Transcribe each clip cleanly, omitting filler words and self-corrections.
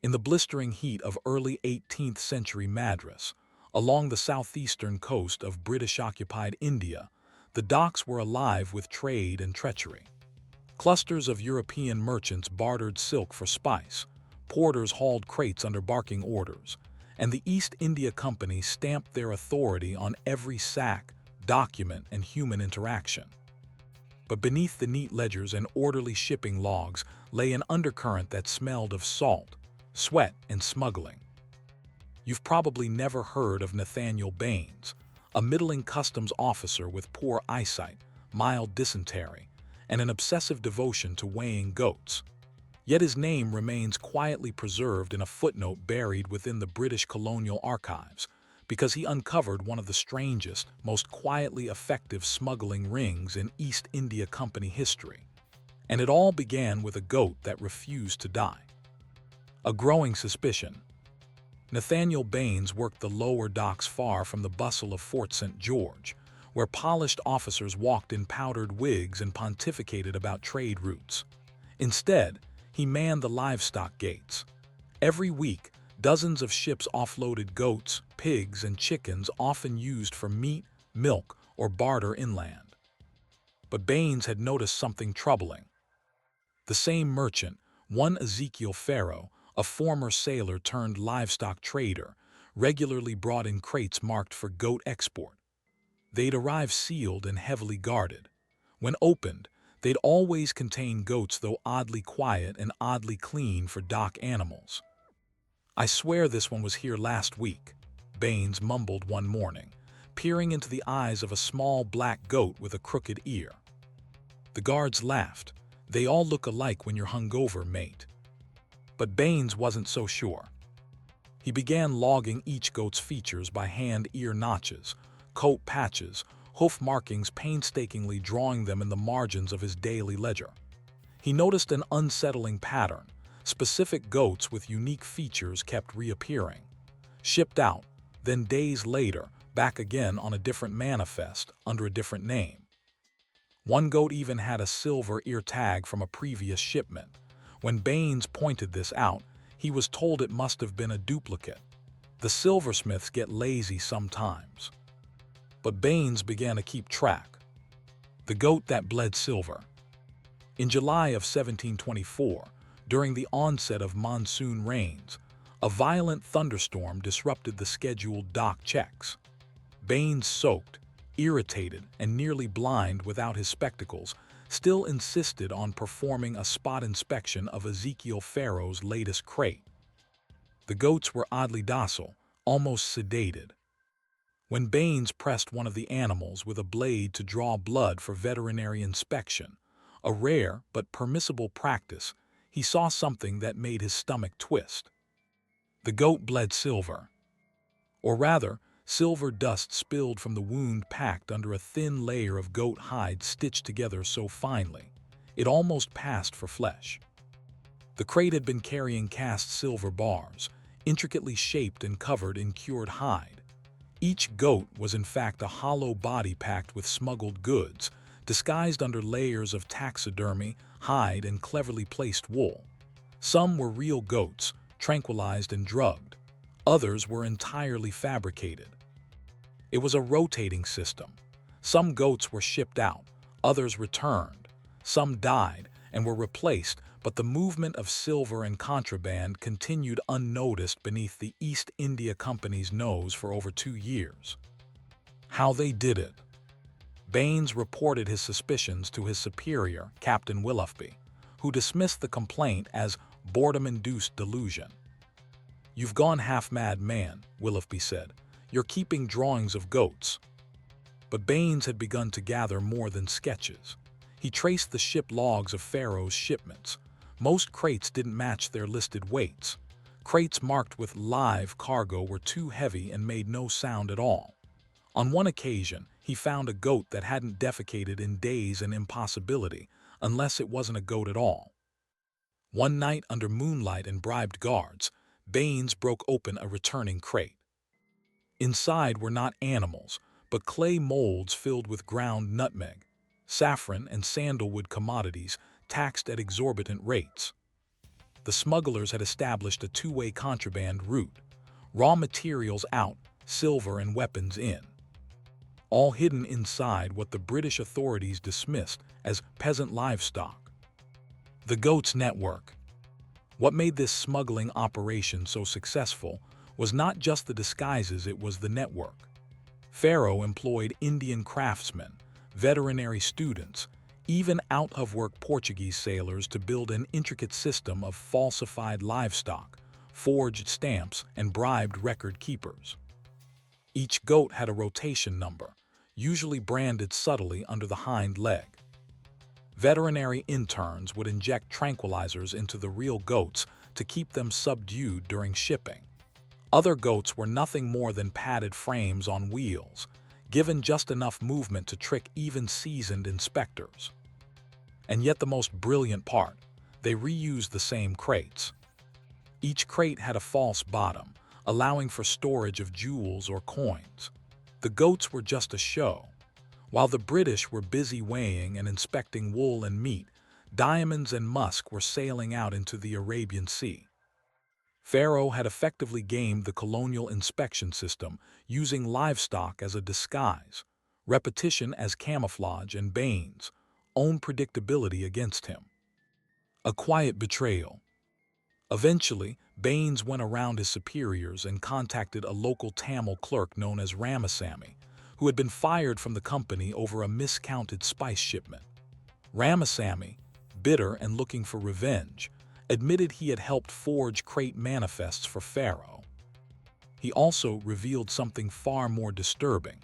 In the blistering heat of early 18th century Madras, along the southeastern coast of British-occupied India, the docks were alive with trade and treachery. Clusters of European merchants bartered silk for spice, porters hauled crates under barking orders, and the East India Company stamped their authority on every sack, document, and human interaction. But beneath the neat ledgers and orderly shipping logs lay an undercurrent that smelled of salt, sweat, and smuggling. You've probably never heard of Nathaniel Baines, a middling customs officer with poor eyesight, mild dysentery, and an obsessive devotion to weighing goats. Yet his name remains quietly preserved in a footnote buried within the British colonial archives, because he uncovered one of the strangest, most quietly effective smuggling rings in East India Company history. And it all began with a goat that refused to die. A growing suspicion. Nathaniel Baines worked the lower docks far from the bustle of Fort St. George, where polished officers walked in powdered wigs and pontificated about trade routes. Instead, he manned the livestock gates. Every week, dozens of ships offloaded goats, pigs, and chickens often used for meat, milk, or barter inland. But Baines had noticed something troubling. The same merchant, one Ezekiel Farrow, a former sailor turned livestock trader, regularly brought in crates marked for goat export. They'd arrive sealed and heavily guarded. When opened, they'd always contain goats, though oddly quiet and oddly clean for dock animals. "I swear this one was here last week," Baines mumbled one morning, peering into the eyes of a small black goat with a crooked ear. The guards laughed. "They all look alike when you're hungover, mate." But Baines wasn't so sure. He began logging each goat's features by hand: ear notches, coat patches, hoof markings, painstakingly drawing them in the margins of his daily ledger. He noticed an unsettling pattern. Specific goats with unique features kept reappearing. Shipped out, then days later, back again on a different manifest, under a different name. One goat even had a silver ear tag from a previous shipment. When Baines pointed this out, he was told it must have been a duplicate. The silversmiths get lazy sometimes. But Baines began to keep track. The goat that bled silver. In July of 1724, during the onset of monsoon rains, a violent thunderstorm disrupted the scheduled dock checks. Baines, soaked, irritated, and nearly blind without his spectacles, still insisted on performing a spot inspection of Ezekiel Farrow's latest crate. The goats were oddly docile, almost sedated. When Baines pressed one of the animals with a blade to draw blood for veterinary inspection, a rare but permissible practice, he saw something that made his stomach twist. The goat bled silver. Or rather, silver dust spilled from the wound packed under a thin layer of goat hide stitched together so finely, it almost passed for flesh. The crate had been carrying cast silver bars, intricately shaped and covered in cured hide. Each goat was in fact a hollow body packed with smuggled goods, disguised under layers of taxidermy, hide, and cleverly placed wool. Some were real goats, tranquilized and drugged. Others were entirely fabricated. It was a rotating system. Some goats were shipped out, others returned. Some died and were replaced, but the movement of silver and contraband continued unnoticed beneath the East India Company's nose for over 2 years. How they did it. Baines reported his suspicions to his superior, Captain Willoughby, who dismissed the complaint as boredom-induced delusion. "You've gone half-mad, man," Willoughby said. "You're keeping drawings of goats." But Baines had begun to gather more than sketches. He traced the ship logs of Farrow's shipments. Most crates didn't match their listed weights. Crates marked with live cargo were too heavy and made no sound at all. On one occasion, he found a goat that hadn't defecated in days, an impossibility, unless it wasn't a goat at all. One night, under moonlight and bribed guards, Baines broke open a returning crate. Inside were not animals, but clay molds filled with ground nutmeg, saffron, and sandalwood commodities taxed at exorbitant rates. The smugglers had established a two-way contraband route: raw materials out, silver and weapons in, all hidden inside what the British authorities dismissed as peasant livestock. The Goats Network. What made this smuggling operation so successful was not just the disguises, it was the network. Pharaoh employed Indian craftsmen, veterinary students, even out-of-work Portuguese sailors to build an intricate system of falsified livestock, forged stamps, and bribed record keepers. Each goat had a rotation number, usually branded subtly under the hind leg. Veterinary interns would inject tranquilizers into the real goats to keep them subdued during shipping. Other goats were nothing more than padded frames on wheels, given just enough movement to trick even seasoned inspectors. And yet the most brilliant part, they reused the same crates. Each crate had a false bottom, allowing for storage of jewels or coins. The goats were just a show. While the British were busy weighing and inspecting wool and meat, diamonds and musk were sailing out into the Arabian Sea. Pharaoh had effectively gamed the colonial inspection system, using livestock as a disguise, repetition as camouflage, and Baines' own predictability against him. A quiet betrayal. Eventually, Baines went around his superiors and contacted a local Tamil clerk known as Ramasamy, who had been fired from the company over a miscounted spice shipment. Ramasamy, bitter and looking for revenge, admitted he had helped forge crate manifests for Pharaoh. He also revealed something far more disturbing.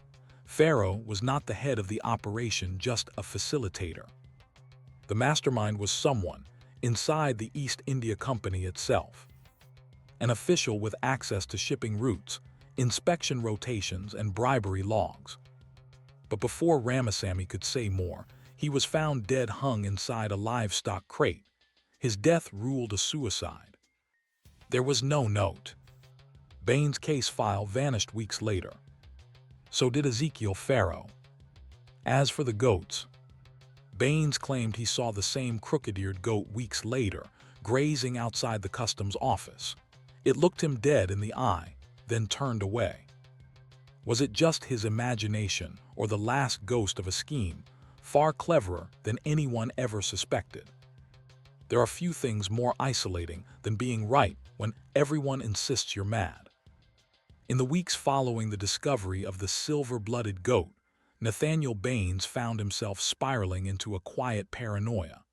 Pharaoh was not the head of the operation, just a facilitator. The mastermind was someone inside the East India Company itself. An official with access to shipping routes, inspection rotations, and bribery logs. But before Ramasamy could say more, he was found dead, hung inside a livestock crate. His death ruled a suicide. There was no note. Baines' case file vanished weeks later. So did Ezekiel Pharaoh. As for the goats, Baines claimed he saw the same crooked-eared goat weeks later, grazing outside the customs office. It looked him dead in the eye, then turned away. Was it just his imagination or the last ghost of a scheme, far cleverer than anyone ever suspected? There are few things more isolating than being right when everyone insists you're mad. In the weeks following the discovery of the silver-blooded goat, Nathaniel Baines found himself spiraling into a quiet paranoia.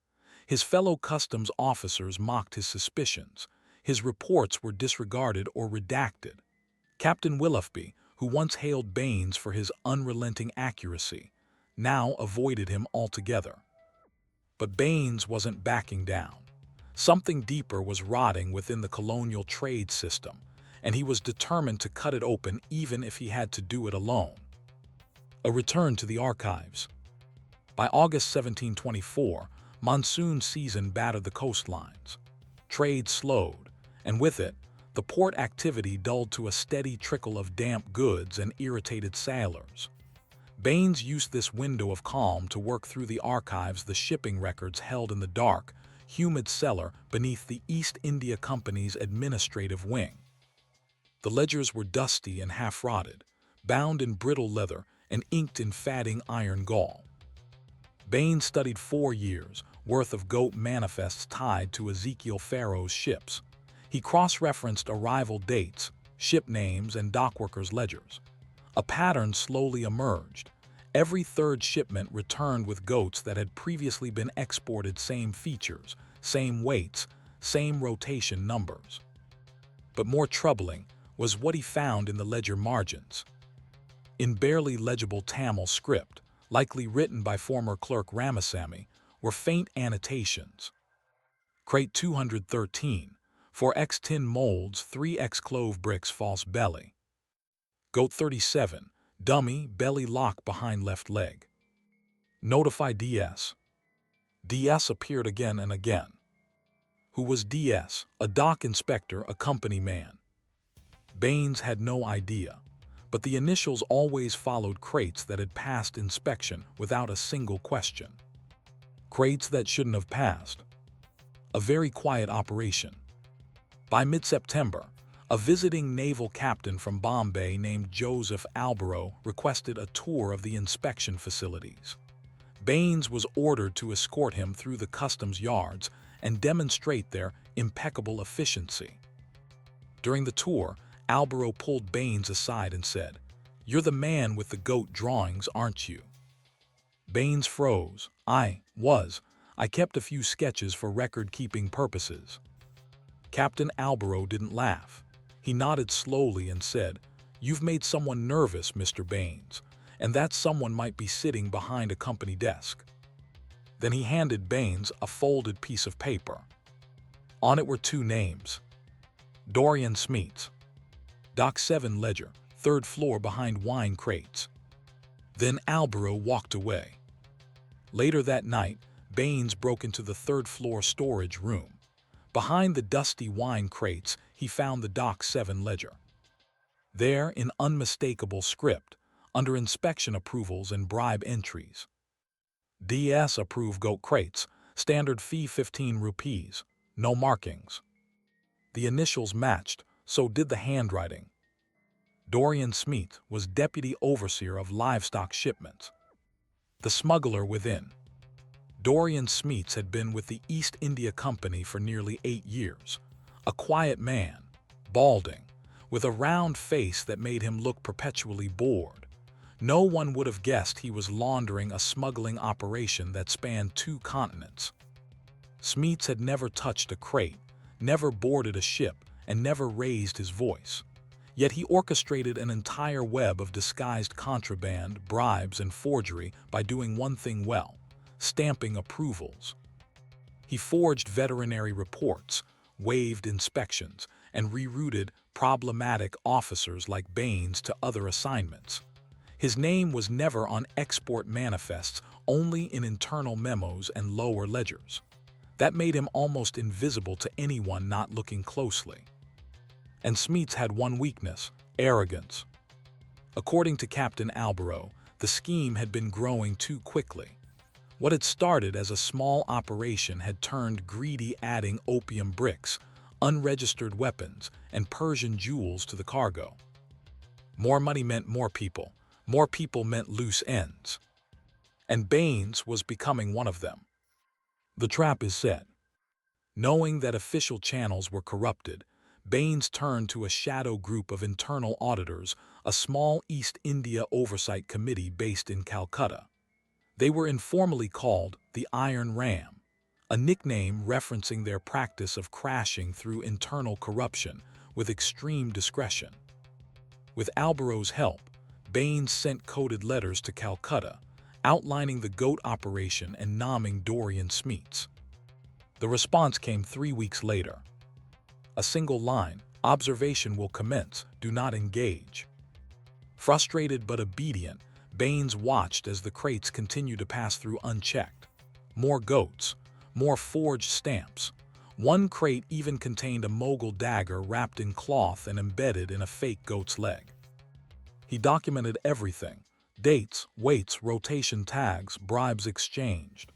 His fellow customs officers mocked his suspicions. His reports were disregarded or redacted. Captain Willoughby, who once hailed Baines for his unrelenting accuracy, now avoided him altogether. But Baines wasn't backing down. Something deeper was rotting within the colonial trade system, and he was determined to cut it open even if he had to do it alone. A return to the archives. By August 1724, monsoon season battered the coastlines. Trade slowed, and with it, the port activity dulled to a steady trickle of damp goods and irritated sailors. Baines used this window of calm to work through the archives, the shipping records held in the dark, humid cellar beneath the East India Company's administrative wing. The ledgers were dusty and half-rotted, bound in brittle leather and inked in fatting iron gall. Baines studied 4 years' worth of goat manifests tied to Ezekiel Pharaoh's ships. He cross-referenced arrival dates, ship names, and dockworkers' ledgers. A pattern slowly emerged. Every third shipment returned with goats that had previously been exported, same features, same weights, same rotation numbers. But more troubling was what he found in the ledger margins. In barely legible Tamil script, likely written by former clerk Ramasamy, were faint annotations. Crate 213, 4x tin molds, 3x clove bricks, false belly. Goat 37, dummy, belly lock behind left leg. Notify DS. DS appeared again and again. Who was DS? A dock inspector, a company man. Baines had no idea, but the initials always followed crates that had passed inspection without a single question. Crates that shouldn't have passed. a very quiet operation. By mid-September, a visiting naval captain from Bombay named Joseph Alborough requested a tour of the inspection facilities. Baines was ordered to escort him through the customs yards and demonstrate their impeccable efficiency. During the tour, Alborough pulled Baines aside and said, "You're the man with the goat drawings, aren't you?" Baines froze. I kept a few sketches for record-keeping purposes." Captain Alborough didn't laugh. He nodded slowly and said, "You've made someone nervous, Mr. Baines, and that someone might be sitting behind a company desk." Then he handed Baines a folded piece of paper. On it were two names: Dorian Smeets, Dock 7 Ledger, 3rd floor behind wine crates. Then Alborough walked away. Later that night, Baines broke into the 3rd floor storage room. Behind the dusty wine crates, he found the Dock 7 ledger. There, in unmistakable script, under inspection approvals and bribe entries: DS approved goat crates, standard fee 15 rupees, no markings. The initials matched, so did the handwriting. Dorian Smeet was deputy overseer of livestock shipments. The smuggler within. Dorian Smeets had been with the East India Company for nearly 8 years. A quiet man, balding, with a round face that made him look perpetually bored. No one would have guessed he was laundering a smuggling operation that spanned 2 continents. Smeets had never touched a crate, never boarded a ship, and never raised his voice. Yet he orchestrated an entire web of disguised contraband, bribes, and forgery by doing one thing well: stamping approvals. He forged veterinary reports, waived inspections, and rerouted problematic officers like Baines to other assignments. His name was never on export manifests, only in internal memos and lower ledgers. That made him almost invisible to anyone not looking closely. And Smeets had one weakness: arrogance. According to Captain Alborough, the scheme had been growing too quickly. What had started as a small operation had turned greedy, adding opium bricks, unregistered weapons, and Persian jewels to the cargo. More money meant more people meant loose ends. And Baines was becoming one of them. The trap is set. Knowing that official channels were corrupted, Baines turned to a shadow group of internal auditors, a small East India Oversight Committee based in Calcutta. They were informally called the Iron Ram, a nickname referencing their practice of crashing through internal corruption with extreme discretion. With Alborough's help, Baines sent coded letters to Calcutta, outlining the goat operation and nomming Dorian Smeets. The response came 3 weeks later. A single line: "Observation will commence, do not engage." Frustrated but obedient, Baines watched as the crates continued to pass through unchecked. More goats, more forged stamps. One crate even contained a Mogul dagger wrapped in cloth and embedded in a fake goat's leg. He documented everything: dates, weights, rotation tags, bribes exchanged.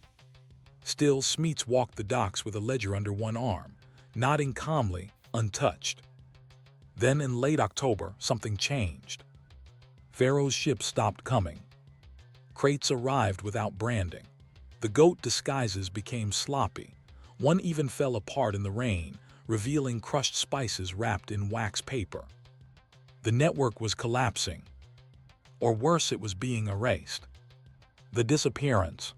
Still, Smeets walked the docks with a ledger under one arm, nodding calmly, untouched. Then in late October, something changed. Pharaoh's ship stopped coming. Crates arrived without branding. The goat disguises became sloppy. One even fell apart in the rain, revealing crushed spices wrapped in wax paper. The network was collapsing. Or worse, it was being erased. The disappearance.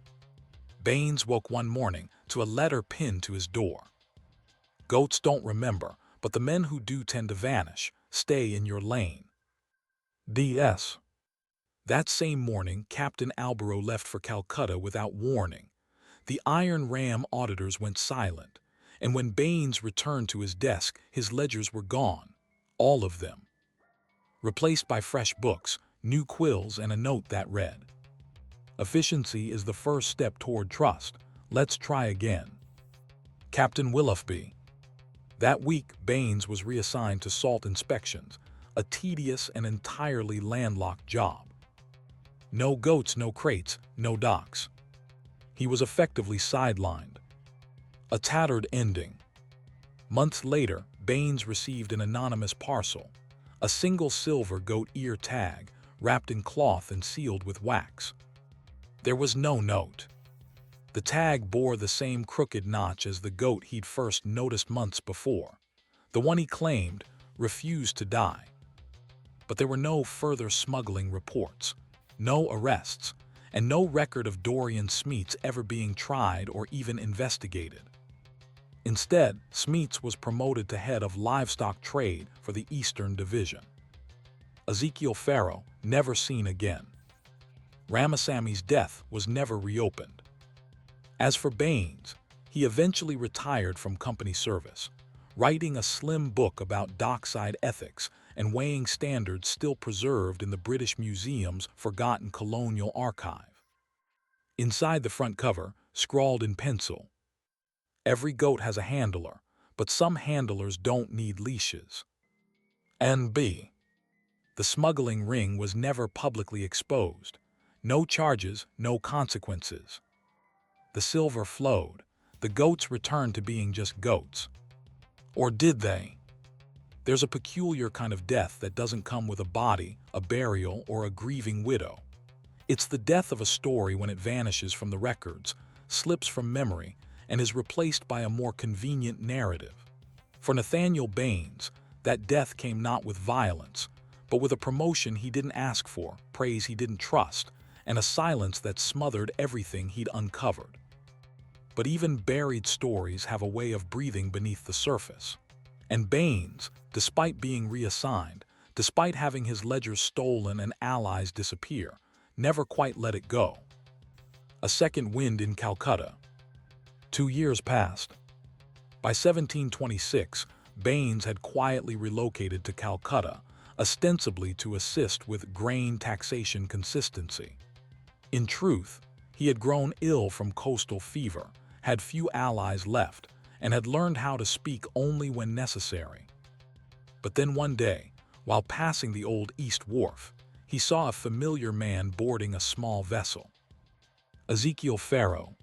Baines woke one morning to a letter pinned to his door. "Goats don't remember, but the men who do tend to vanish. Stay in your lane. DS." That same morning, Captain Alborough left for Calcutta without warning. The Iron Ram auditors went silent, and when Baines returned to his desk, his ledgers were gone. All of them. Replaced by fresh books, new quills, and a note that read, "Efficiency is the first step toward trust. Let's try again. Captain Willoughby." That week, Baines was reassigned to salt inspections, a tedious and entirely landlocked job. No goats, no crates, no docks. He was effectively sidelined. A tattered ending. Months later, Baines received an anonymous parcel, a single silver goat ear tag, wrapped in cloth and sealed with wax. There was no note. The tag bore the same crooked notch as the goat he'd first noticed months before. The one he claimed refused to die. But there were no further smuggling reports, no arrests, and no record of Dorian Smeets ever being tried or even investigated. Instead, Smeets was promoted to head of livestock trade for the Eastern Division. Ezekiel Farrow, never seen again. Ramasami's death was never reopened. As for Baines, he eventually retired from company service, writing a slim book about dockside ethics and weighing standards still preserved in the British Museum's forgotten Colonial archive. Inside the front cover, scrawled in pencil, "Every goat has a handler, but some handlers don't need leashes." N.B. The smuggling ring was never publicly exposed. No charges, no consequences. The silver flowed. The goats returned to being just goats. Or did they? There's a peculiar kind of death that doesn't come with a body, a burial, or a grieving widow. It's the death of a story when it vanishes from the records, slips from memory, and is replaced by a more convenient narrative. For Nathaniel Baines, that death came not with violence, but with a promotion he didn't ask for, praise he didn't trust, and a silence that smothered everything he'd uncovered. But even buried stories have a way of breathing beneath the surface. And Baines, despite being reassigned, despite having his ledgers stolen and allies disappear, never quite let it go. A second wind in Calcutta. 2 years passed. By 1726, Baines had quietly relocated to Calcutta, ostensibly to assist with grain taxation consistency. In truth, he had grown ill from coastal fever, had few allies left, and had learned how to speak only when necessary. But then one day, while passing the old East Wharf, he saw a familiar man boarding a small vessel. Ezekiel Farrow.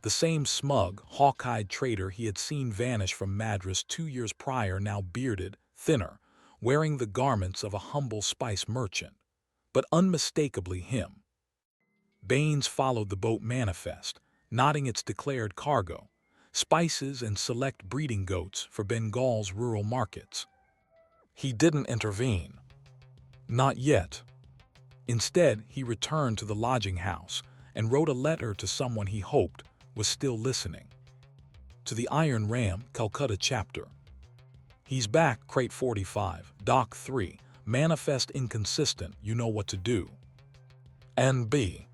The same smug, hawk-eyed trader he had seen vanish from Madras 2 years prior, now bearded, thinner, wearing the garments of a humble spice merchant, but unmistakably him. Baines followed the boat manifest, nodding its declared cargo, spices and select breeding goats for Bengal's rural markets. He didn't intervene. Not yet. Instead, he returned to the lodging house and wrote a letter to someone he hoped was still listening. To the Iron Ram, Calcutta chapter. He's back, crate 45, dock 3, manifest inconsistent, you know what to do. N.B.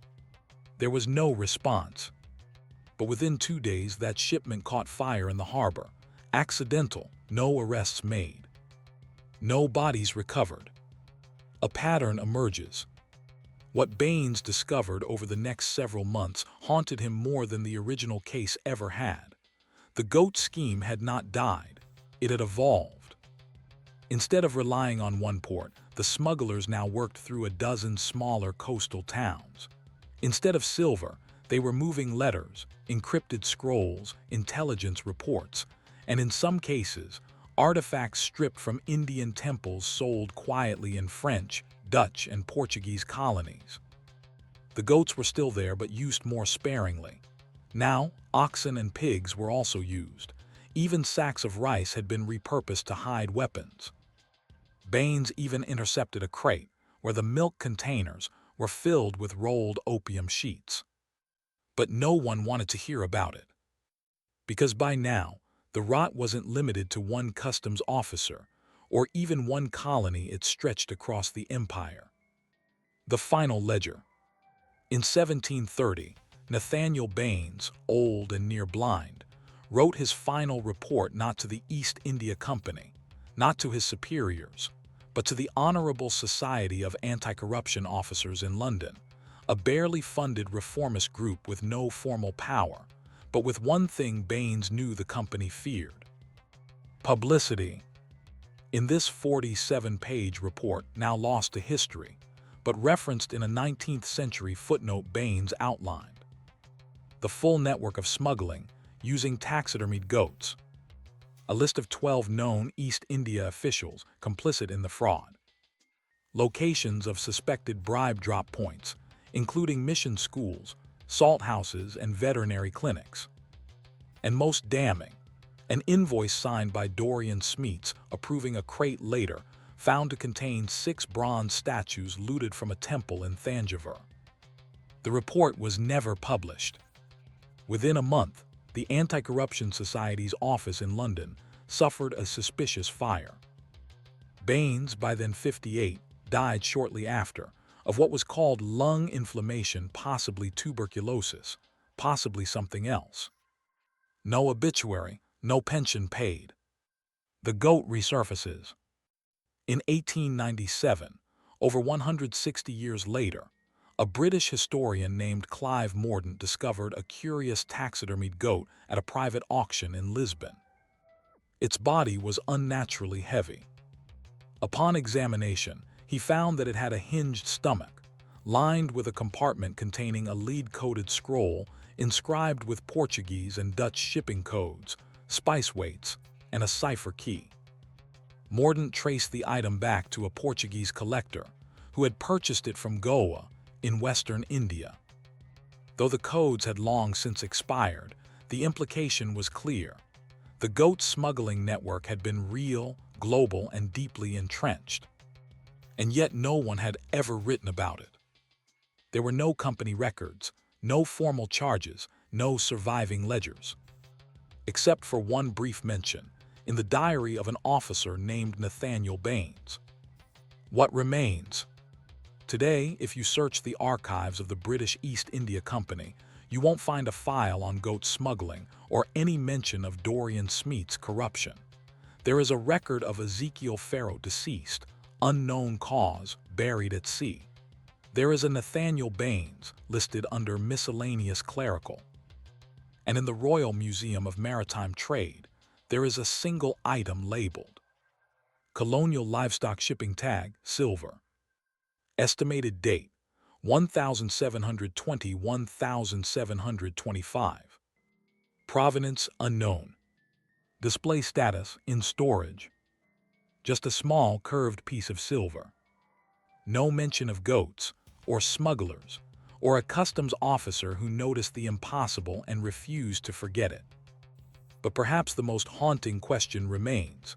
There was no response. But within 2 days, that shipment caught fire in the harbor. Accidental, no arrests made. No bodies recovered. A pattern emerges. What Baines discovered over the next several months haunted him more than the original case ever had. The goat scheme had not died. It had evolved. Instead of relying on one port, the smugglers now worked through a dozen smaller coastal towns. Instead of silver, they were moving letters, encrypted scrolls, intelligence reports, and in some cases, artifacts stripped from Indian temples sold quietly in French, Dutch, and Portuguese colonies. The goats were still there, but used more sparingly. Now, oxen and pigs were also used. Even sacks of rice had been repurposed to hide weapons. Baines even intercepted a crate where the milk containers were filled with rolled opium sheets. But no one wanted to hear about it. Because by now, the rot wasn't limited to one customs officer, or even one colony. It stretched across the empire. The final ledger. In 1730, Nathaniel Baines, old and near blind, wrote his final report not to the East India Company, not to his superiors, but to the Honourable Society of Anti-Corruption Officers in London, a barely funded reformist group with no formal power, but with one thing Baines knew the company feared: publicity. In this 47-page report, now lost to history, but referenced in a 19th century footnote, Baines outlined the full network of smuggling, using taxidermied goats. A list of 12 known East India officials complicit in the fraud. Locations of suspected bribe drop points, including mission schools, salt houses, and veterinary clinics. And most damning, an invoice signed by Dorian Smeets approving a crate later found to contain 6 bronze statues looted from a temple in Thanjavur. The report was never published. Within a month, the Anti-Corruption Society's office in London suffered a suspicious fire. Baines, by then 58, died shortly after, of what was called lung inflammation, possibly tuberculosis, possibly something else. No obituary, no pension paid. The goat resurfaces. In 1897, over 160 years later, a British historian named Clive Mordaunt discovered a curious taxidermied goat at a private auction in Lisbon. Its body was unnaturally heavy. Upon examination, he found that it had a hinged stomach, lined with a compartment containing a lead-coated scroll inscribed with Portuguese and Dutch shipping codes, spice weights, and a cipher key. Mordaunt traced the item back to a Portuguese collector who had purchased it from Goa in western India. Though the codes had long since expired, the implication was clear. The goat smuggling network had been real, global, and deeply entrenched. And yet no one had ever written about it. There were no company records, no formal charges, no surviving ledgers. Except for one brief mention in the diary of an officer named Nathaniel Baines. What remains? Today, if you search the archives of the British East India Company, you won't find a file on goat smuggling or any mention of Dorian Smeets' corruption. There is a record of Ezekiel Pharaoh deceased, unknown cause, buried at sea. There is a Nathaniel Baines listed under miscellaneous clerical. And in the Royal Museum of Maritime Trade, there is a single item labeled Colonial Livestock Shipping Tag, Silver. Estimated date, 1720–1725. Provenance unknown. Display status in storage. Just a small curved piece of silver. No mention of goats, or smugglers, or a customs officer who noticed the impossible and refused to forget it. But perhaps the most haunting question remains.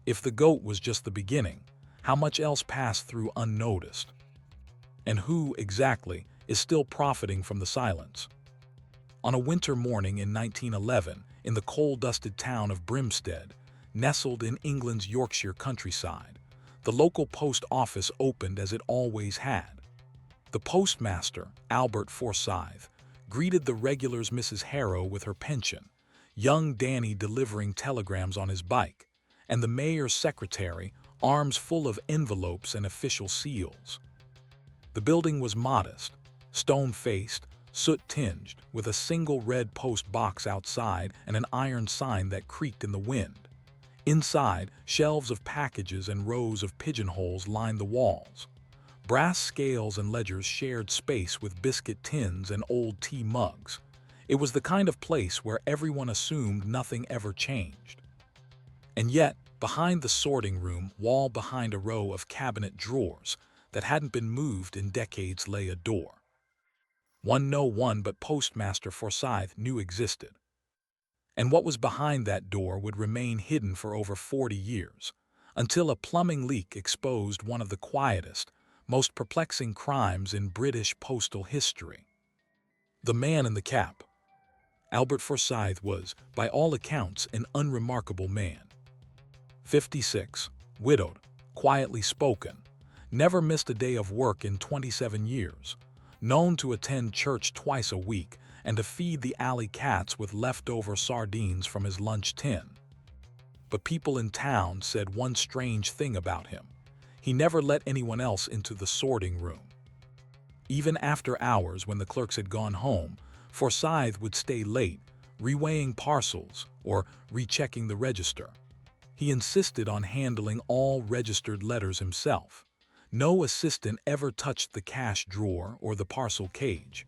If the goat was just the beginning, how much else passed through unnoticed? And who, exactly, is still profiting from the silence? On a winter morning in 1911, in the coal-dusted town of Brimstead, nestled in England's Yorkshire countryside, the local post office opened as it always had. The postmaster, Albert Forsyth, greeted the regulars Mrs. Harrow with her pension, young Danny delivering telegrams on his bike, and the mayor's secretary, arms full of envelopes and official seals. The building was modest, stone-faced, soot-tinged, with a single red post box outside and an iron sign that creaked in the wind. Inside, shelves of packages and rows of pigeonholes lined the walls. Brass scales and ledgers shared space with biscuit tins and old tea mugs. It was the kind of place where everyone assumed nothing ever changed. And yet, behind the sorting room, wall behind a row of cabinet drawers that hadn't been moved in decades, lay a door. One no one but Postmaster Forsyth knew existed. And what was behind that door would remain hidden for over 40 years, until a plumbing leak exposed one of the quietest, most perplexing crimes in British postal history. The man in the cap. Albert Forsyth was, by all accounts, an unremarkable man. 56, widowed, quietly spoken, never missed a day of work in 27 years, known to attend church twice a week and to feed the alley cats with leftover sardines from his lunch tin. But people in town said one strange thing about him. He never let anyone else into the sorting room. Even after hours when the clerks had gone home, Forsyth would stay late, reweighing parcels or rechecking the register. He insisted on handling all registered letters himself. No assistant ever touched the cash drawer or the parcel cage.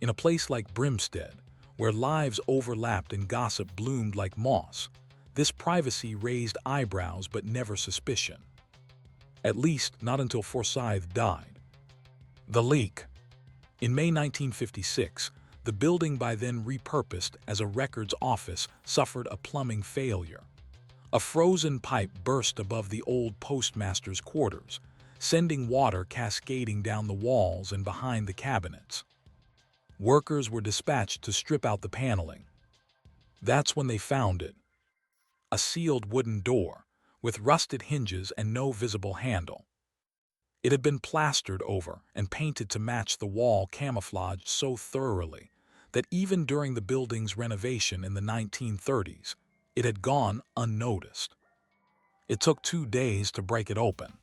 In a place like Brimstead, where lives overlapped and gossip bloomed like moss. This privacy raised eyebrows but never suspicion. At least, not until Forsyth died. The leak. In May 1956, the building, by then repurposed as a records office, suffered a plumbing failure. A frozen pipe burst above the old postmaster's quarters, sending water cascading down the walls and behind the cabinets. Workers were dispatched to strip out the paneling. That's when they found it. A sealed wooden door, with rusted hinges and no visible handle. It had been plastered over and painted to match the wall camouflage so thoroughly that even during the building's renovation in the 1930s, it had gone unnoticed. It took 2 days to break it open.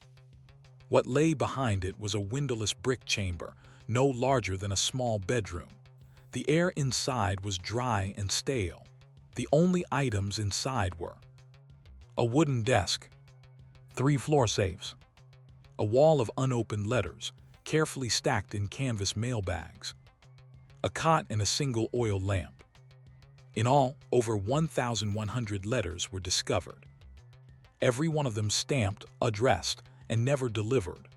What lay behind it was a windowless brick chamber, no larger than a small bedroom. The air inside was dry and stale. The only items inside were a wooden desk, 3 floor safes, a wall of unopened letters, carefully stacked in canvas mailbags, a cot and a single oil lamp. In all, over 1,100 letters were discovered. Every one of them stamped, addressed, and never delivered.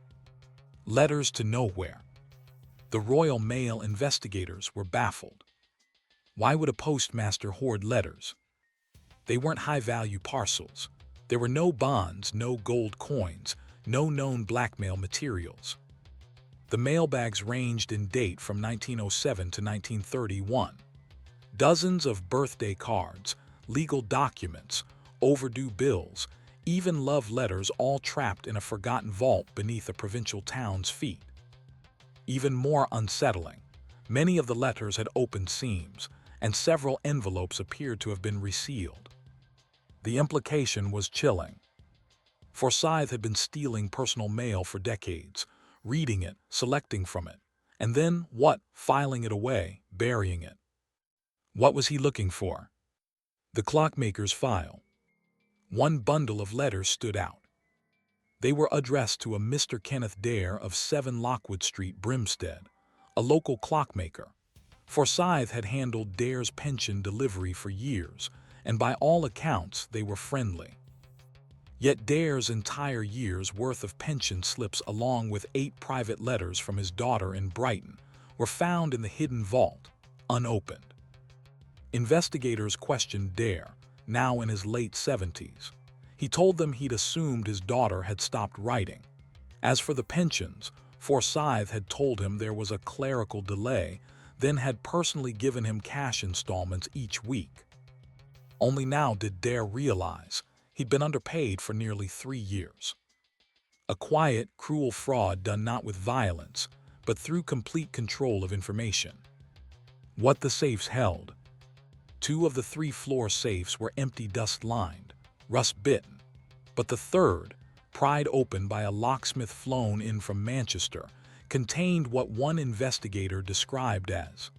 Letters to nowhere. The Royal Mail investigators were baffled. Why would a postmaster hoard letters? They weren't high-value parcels. There were no bonds, no gold coins, no known blackmail materials. The mailbags ranged in date from 1907 to 1931. Dozens of birthday cards, legal documents, overdue bills, even love letters, all trapped in a forgotten vault beneath a provincial town's feet. Even more unsettling, many of the letters had open seams, and several envelopes appeared to have been resealed. The implication was chilling. Forsyth had been stealing personal mail for decades, reading it, selecting from it, and then, filing it away, burying it. What was he looking for? The clockmaker's file. One bundle of letters stood out. They were addressed to a Mr. Kenneth Dare of 7 Lockwood Street, Brimstead, a local clockmaker. Forsyth had handled Dare's pension delivery for years, and by all accounts they were friendly. Yet Dare's entire year's worth of pension slips, along with 8 private letters from his daughter in Brighton, were found in the hidden vault, unopened. Investigators questioned Dare, now in his late 70s. He told them he'd assumed his daughter had stopped writing. As for the pensions, Forsyth had told him there was a clerical delay, then had personally given him cash installments each week. Only now did Dare realize he'd been underpaid for nearly 3 years. A quiet, cruel fraud done not with violence, but through complete control of information. What the safes held. 2 of the 3 floor safes were empty, dust-lined, rust-bitten, but the third, pried open by a locksmith flown in from Manchester, contained what one investigator described as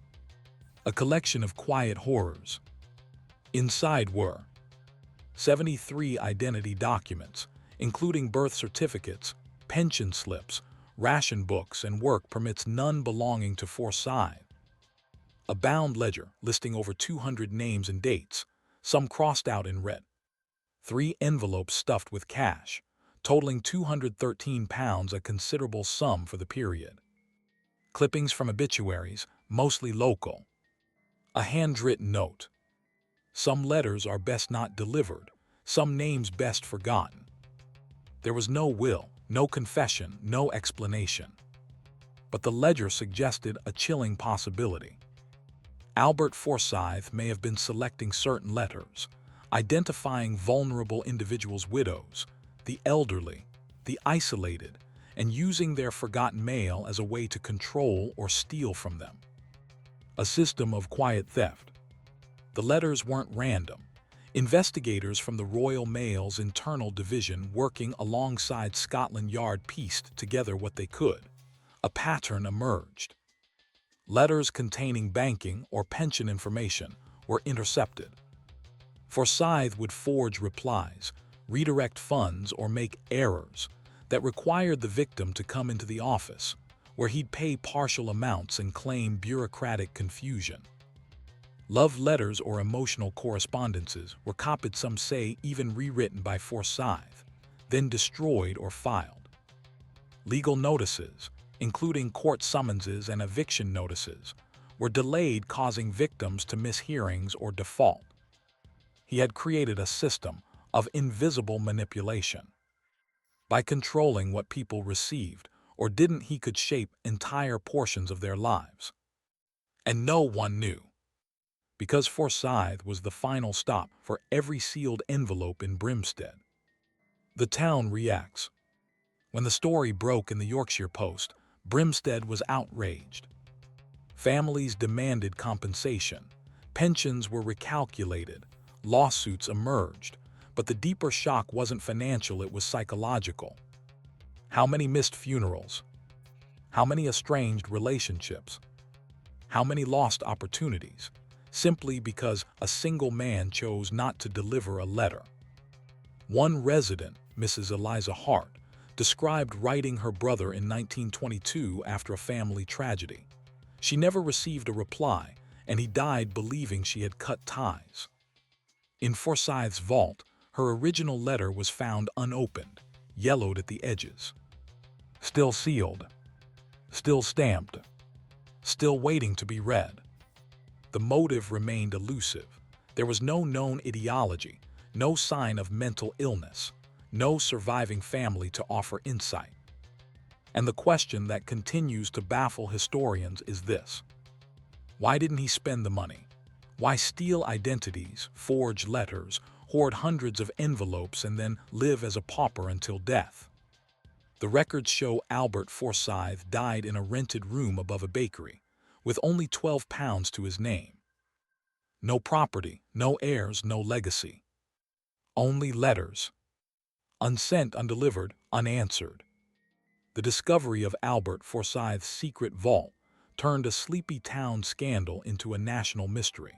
a collection of quiet horrors. Inside were 73 identity documents, including birth certificates, pension slips, ration books, and work permits, none belonging to Forsyth. A bound ledger listing over 200 names and dates, some crossed out in red. 3 envelopes stuffed with cash, totaling £213, a considerable sum for the period. Clippings from obituaries, mostly local. A handwritten note. Some letters are best not delivered, some names best forgotten. There was no will, no confession, no explanation. But the ledger suggested a chilling possibility. Albert Forsyth may have been selecting certain letters, identifying vulnerable individuals' widows, the elderly, the isolated, and using their forgotten mail as a way to control or steal from them. A system of quiet theft. The letters weren't random. Investigators from the Royal Mail's internal division, working alongside Scotland Yard, pieced together what they could. A pattern emerged. Letters containing banking or pension information were intercepted. Forsyth would forge replies, redirect funds, or make errors that required the victim to come into the office, where he'd pay partial amounts and claim bureaucratic confusion. Love letters or emotional correspondences were copied, some say even rewritten by Forsyth, then destroyed or filed. Legal notices, including court summonses and eviction notices, were delayed, causing victims to miss hearings or default. He had created a system of invisible manipulation. By controlling what people received or didn't, he could shape entire portions of their lives. And no one knew. Because Forsyth was the final stop for every sealed envelope in Brimstead. The town reacts. When the story broke in the Yorkshire Post, Brimstead was outraged. Families demanded compensation, pensions were recalculated, lawsuits emerged, but the deeper shock wasn't financial, it was psychological. How many missed funerals? How many estranged relationships? How many lost opportunities, simply because a single man chose not to deliver a letter? One resident, Mrs. Eliza Hart, described writing her brother in 1922 after a family tragedy. She never received a reply, and he died believing she had cut ties. In Forsyth's vault, her original letter was found unopened, yellowed at the edges. Still sealed, still stamped, still waiting to be read. The motive remained elusive. There was no known etiology, no sign of mental illness, no surviving family to offer insight. And the question that continues to baffle historians is this: why didn't he spend the money? Why steal identities, forge letters, hoard hundreds of envelopes, and then live as a pauper until death? The records show Albert Forsyth died in a rented room above a bakery, with only £12 to his name. No property, no heirs, no legacy. Only letters. Unsent, undelivered, unanswered. The discovery of Albert Forsyth's secret vault turned a sleepy town scandal into a national mystery.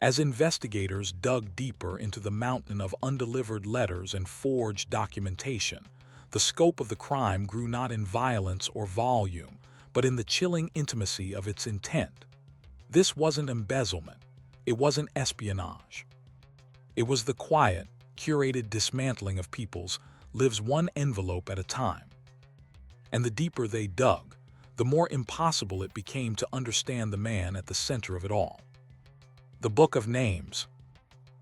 As investigators dug deeper into the mountain of undelivered letters and forged documentation, the scope of the crime grew not in violence or volume, but in the chilling intimacy of its intent. This wasn't embezzlement. It wasn't espionage. It was the quiet, curated dismantling of people's lives, one envelope at a time. And the deeper they dug, the more impossible it became to understand the man at the center of it all. The Book of Names.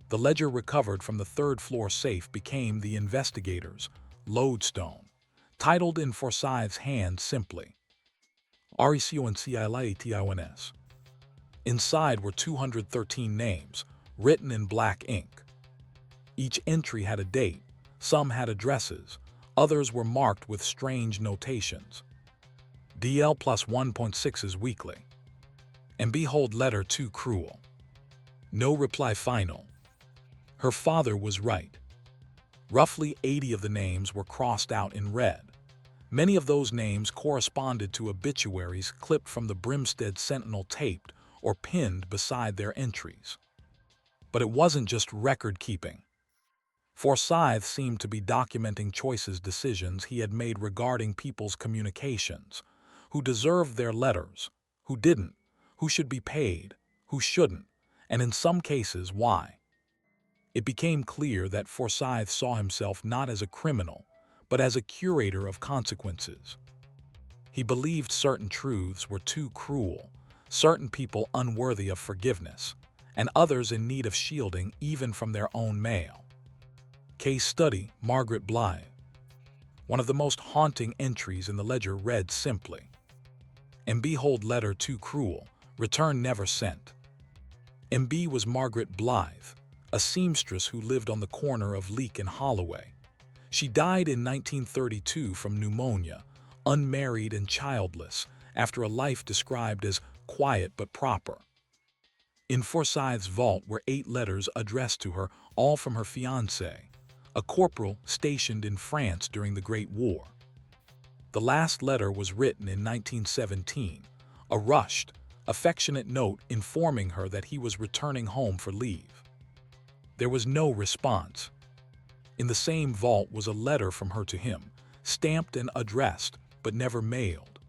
The ledger recovered from the third-floor safe became the investigators' lodestone, titled in Forsyth's hand simply, RECONCILATIONS. Inside were 213 names, written in black ink. Each entry had a date, some had addresses, others were marked with strange notations. DL plus 1.6 weekly. And behold letter too cruel. No reply final. Her father was right. Roughly 80 of the names were crossed out in red. Many of those names corresponded to obituaries clipped from the Brimstead Sentinel, taped or pinned beside their entries. But it wasn't just record-keeping. Forsyth seemed to be documenting choices, decisions he had made regarding people's communications, who deserved their letters, who didn't, who should be paid, who shouldn't, and in some cases why. It became clear that Forsyth saw himself not as a criminal, but as a curator of consequences. He believed certain truths were too cruel, certain people unworthy of forgiveness, and others in need of shielding even from their own mail. Case study: Margaret Blythe. One of the most haunting entries in the ledger read simply, "And behold letter too cruel, return never sent." MB was Margaret Blythe, a seamstress who lived on the corner of Leek and Holloway. She died in 1932 from pneumonia, unmarried and childless, after a life described as quiet but proper. In Forsyth's vault were 8 letters addressed to her, all from her fiancé, a corporal stationed in France during the Great War. The last letter was written in 1917, a rushed, affectionate note informing her that he was returning home for leave. There was no response. In the same vault was a letter from her to him, stamped and addressed, but never mailed.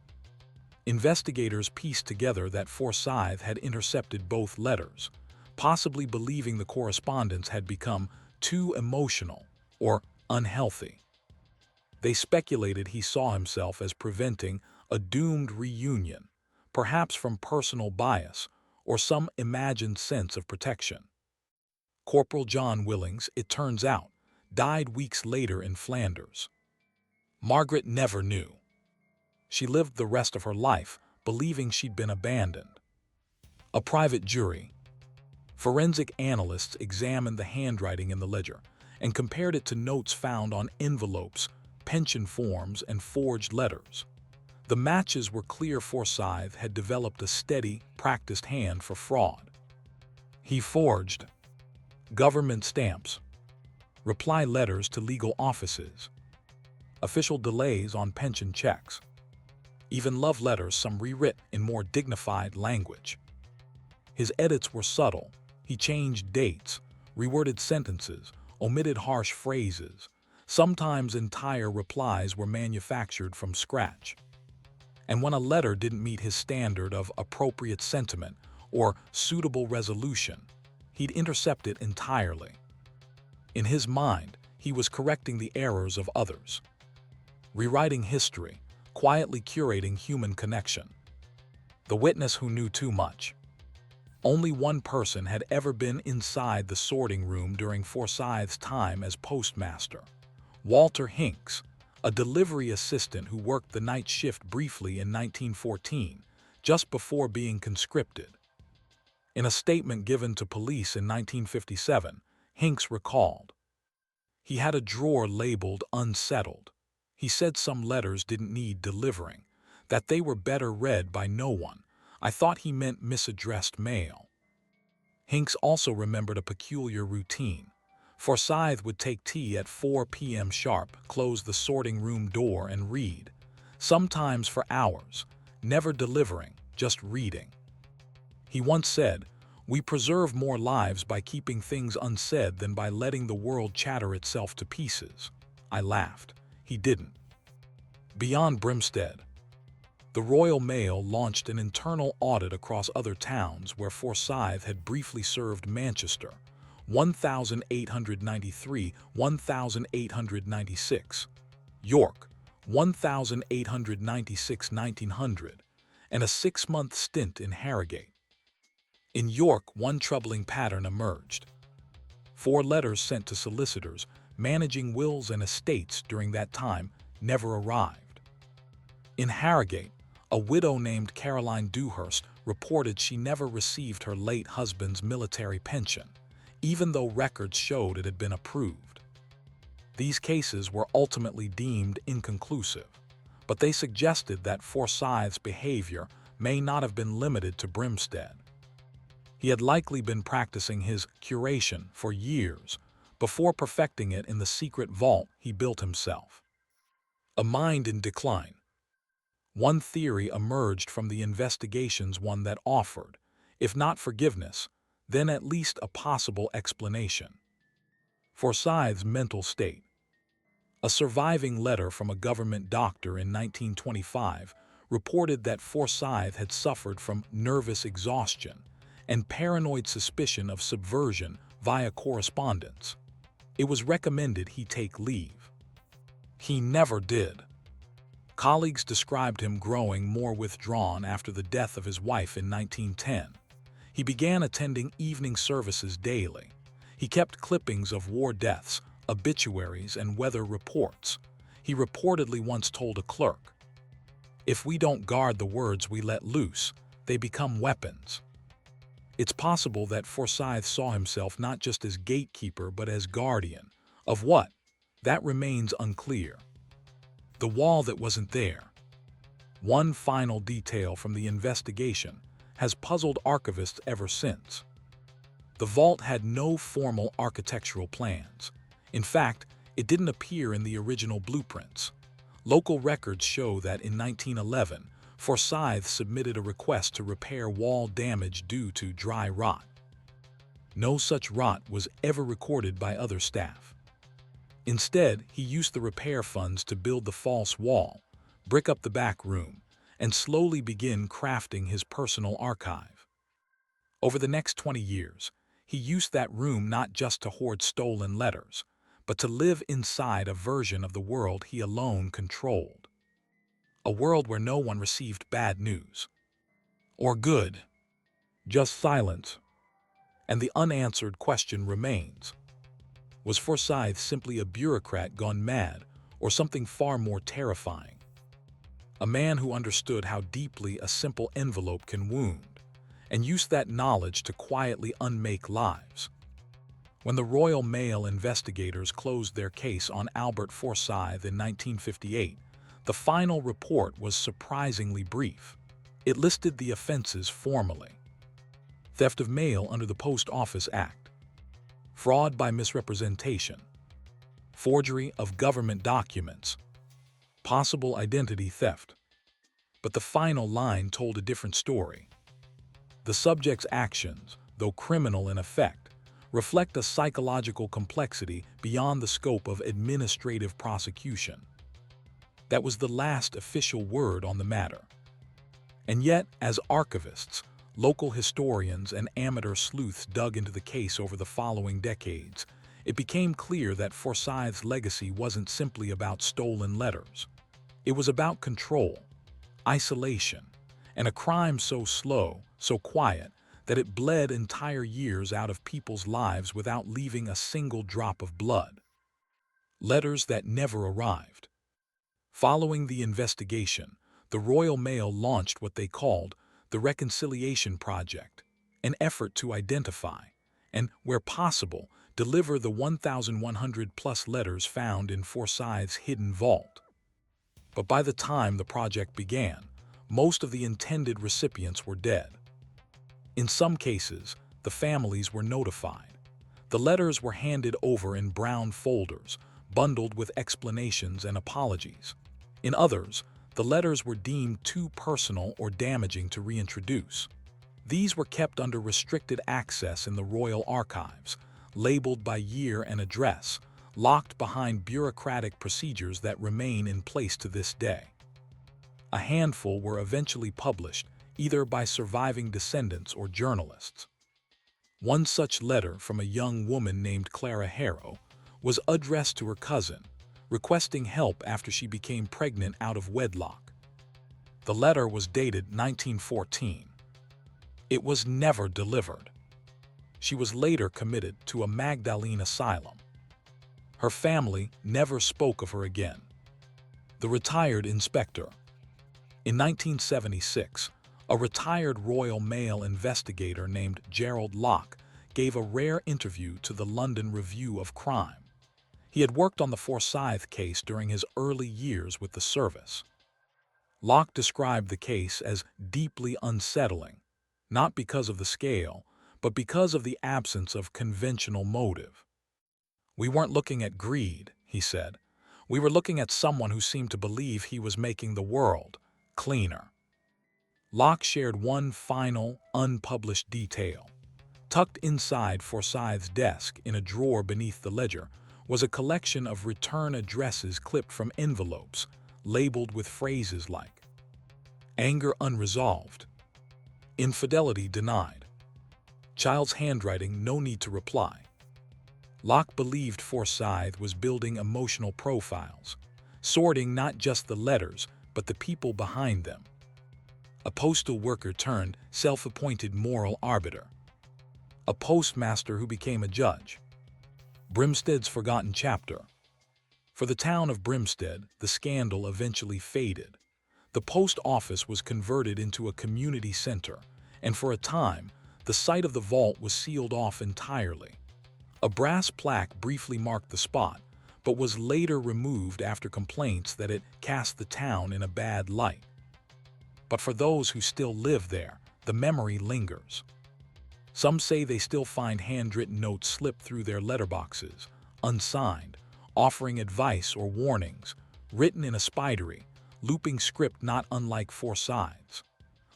Investigators pieced together that Forsyth had intercepted both letters, possibly believing the correspondence had become too emotional or unhealthy. They speculated he saw himself as preventing a doomed reunion, perhaps from personal bias or some imagined sense of protection. Corporal John Willings, it turns out, died weeks later in Flanders. Margaret never knew. She lived the rest of her life believing she'd been abandoned. A private jury. Forensic analysts examined the handwriting in the ledger and compared it to notes found on envelopes, pension forms, and forged letters. The matches were clear. Forsyth had developed a steady, practiced hand for fraud. He forged government stamps, reply letters to legal offices, official delays on pension checks, even love letters, some rewritten in more dignified language. His edits were subtle. He changed dates, reworded sentences, omitted harsh phrases. Sometimes entire replies were manufactured from scratch. And when a letter didn't meet his standard of appropriate sentiment or suitable resolution, he'd intercept it entirely. In his mind, he was correcting the errors of others, rewriting history, quietly curating human connection. The witness who knew too much. Only one person had ever been inside the sorting room during Forsyth's time as postmaster: Walter Hinks, a delivery assistant who worked the night shift briefly in 1914, just before being conscripted. In a statement given to police in 1957, Hinks recalled, "He had a drawer labeled unsettled. He said some letters didn't need delivering, that they were better read by no one. I thought he meant misaddressed mail." Hinks also remembered a peculiar routine. Forsyth would take tea at 4 p.m. sharp, close the sorting room door and read, sometimes for hours, never delivering, just reading. He once said, "We preserve more lives by keeping things unsaid than by letting the world chatter itself to pieces." I laughed. He didn't. Beyond Brimstead, the Royal Mail launched an internal audit across other towns where Forsyth had briefly served: Manchester, 1893, 1896, York, 1896, 1900, and a 6-month stint in Harrogate. In York, one troubling pattern emerged. 4 letters sent to solicitors managing wills and estates during that time never arrived. In Harrogate, a widow named Caroline Dewhurst reported she never received her late husband's military pension, even though records showed it had been approved. These cases were ultimately deemed inconclusive, but they suggested that Forsyth's behavior may not have been limited to Brimstead. He had likely been practicing his curation for years before perfecting it in the secret vault he built himself. A mind in decline. One theory emerged from the investigations, one that offered, if not forgiveness, then at least a possible explanation. Forsyth's mental state. A surviving letter from a government doctor in 1925 reported that Forsyth had suffered from nervous exhaustion and paranoid suspicion of subversion via correspondence. It was recommended he take leave. He never did. Colleagues described him growing more withdrawn after the death of his wife in 1910. He began attending evening services daily. He kept clippings of war deaths, obituaries, and weather reports. He reportedly once told a clerk, "If we don't guard the words we let loose, they become weapons." It's possible that Forsyth saw himself not just as gatekeeper but as guardian. Of what? That remains unclear. The wall that wasn't there. One final detail from the investigation has puzzled archivists ever since. The vault had no formal architectural plans. In fact, it didn't appear in the original blueprints. Local records show that in 1911, Forsyth submitted a request to repair wall damage due to dry rot. No such rot was ever recorded by other staff. Instead, he used the repair funds to build the false wall, brick up the back room, and slowly begin crafting his personal archive. Over the next 20 years, he used that room not just to hoard stolen letters, but to live inside a version of the world he alone controlled. A world where no one received bad news. Or good. Just silence. And the unanswered question remains. Was Forsyth simply a bureaucrat gone mad, or something far more terrifying? A man who understood how deeply a simple envelope can wound, and used that knowledge to quietly unmake lives. When the Royal Mail investigators closed their case on Albert Forsyth in 1958, the final report was surprisingly brief. It listed the offenses formally: theft of mail under the Post Office Act, fraud by misrepresentation, forgery of government documents, possible identity theft. But the final line told a different story. The subject's actions, though criminal in effect, reflect a psychological complexity beyond the scope of administrative prosecution. That was the last official word on the matter. And yet, as archivists, local historians, and amateur sleuths dug into the case over the following decades, it became clear that Forsyth's legacy wasn't simply about stolen letters. It was about control, isolation, and a crime so slow, so quiet, that it bled entire years out of people's lives without leaving a single drop of blood. Letters that never arrived. Following the investigation, the Royal Mail launched what they called the Reconciliation Project, an effort to identify and, where possible, deliver the 1,100-plus letters found in Forsyth's hidden vault. But by the time the project began, most of the intended recipients were dead. In some cases, the families were notified. The letters were handed over in brown folders, bundled with explanations and apologies. In others, the letters were deemed too personal or damaging to reintroduce. These were kept under restricted access in the royal archives, labeled by year and address, locked behind bureaucratic procedures that remain in place to this day. A handful were eventually published, either by surviving descendants or journalists. One such letter from a young woman named Clara Harrow was addressed to her cousin, requesting help after she became pregnant out of wedlock. The letter was dated 1914. It was never delivered. She was later committed to a Magdalene asylum. Her family never spoke of her again. The retired inspector. In 1976, a retired Royal Mail investigator named Gerald Locke gave a rare interview to the London Review of Crime. He had worked on the Forsyth case during his early years with the service. Locke described the case as deeply unsettling, not because of the scale, but because of the absence of conventional motive. "We weren't looking at greed," he said. "We were looking at someone who seemed to believe he was making the world cleaner." Locke shared one final, unpublished detail. Tucked inside Forsyth's desk in a drawer beneath the ledger was a collection of return addresses clipped from envelopes, labeled with phrases like "anger unresolved," "infidelity denied," "child's handwriting, no need to reply." Locke believed Forsyth was building emotional profiles, sorting not just the letters, but the people behind them. A postal worker turned self-appointed moral arbiter. A postmaster who became a judge. Brimstead's forgotten chapter. For the town of Brimstead, the scandal eventually faded. The post office was converted into a community center, and for a time, the site of the vault was sealed off entirely. A brass plaque briefly marked the spot, but was later removed after complaints that it cast the town in a bad light. But for those who still live there, the memory lingers. Some say they still find handwritten notes slipped through their letterboxes, unsigned, offering advice or warnings, written in a spidery, looping script not unlike Forsyth's.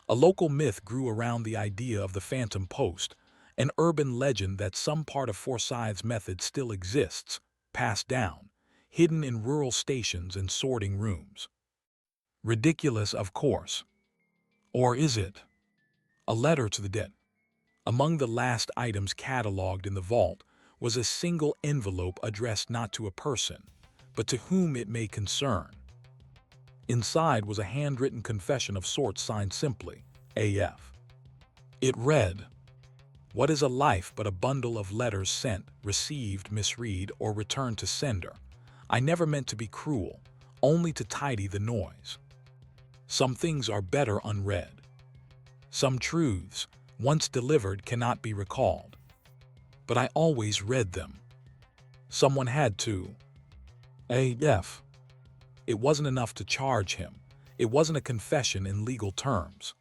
A local myth grew around the idea of the phantom post, an urban legend that some part of Forsyth's method still exists, passed down, hidden in rural stations and sorting rooms. Ridiculous, of course. Or is it a letter to the dead? Among the last items cataloged in the vault was a single envelope addressed not to a person, but to whom it may concern. Inside was a handwritten confession of sorts signed simply, AF. It read, "What is a life but a bundle of letters sent, received, misread, or returned to sender? I never meant to be cruel, only to tidy the noise. Some things are better unread. Some truths, once delivered, cannot be recalled. But I always read them. Someone had to. AF." It wasn't enough to charge him. It wasn't a confession in legal terms.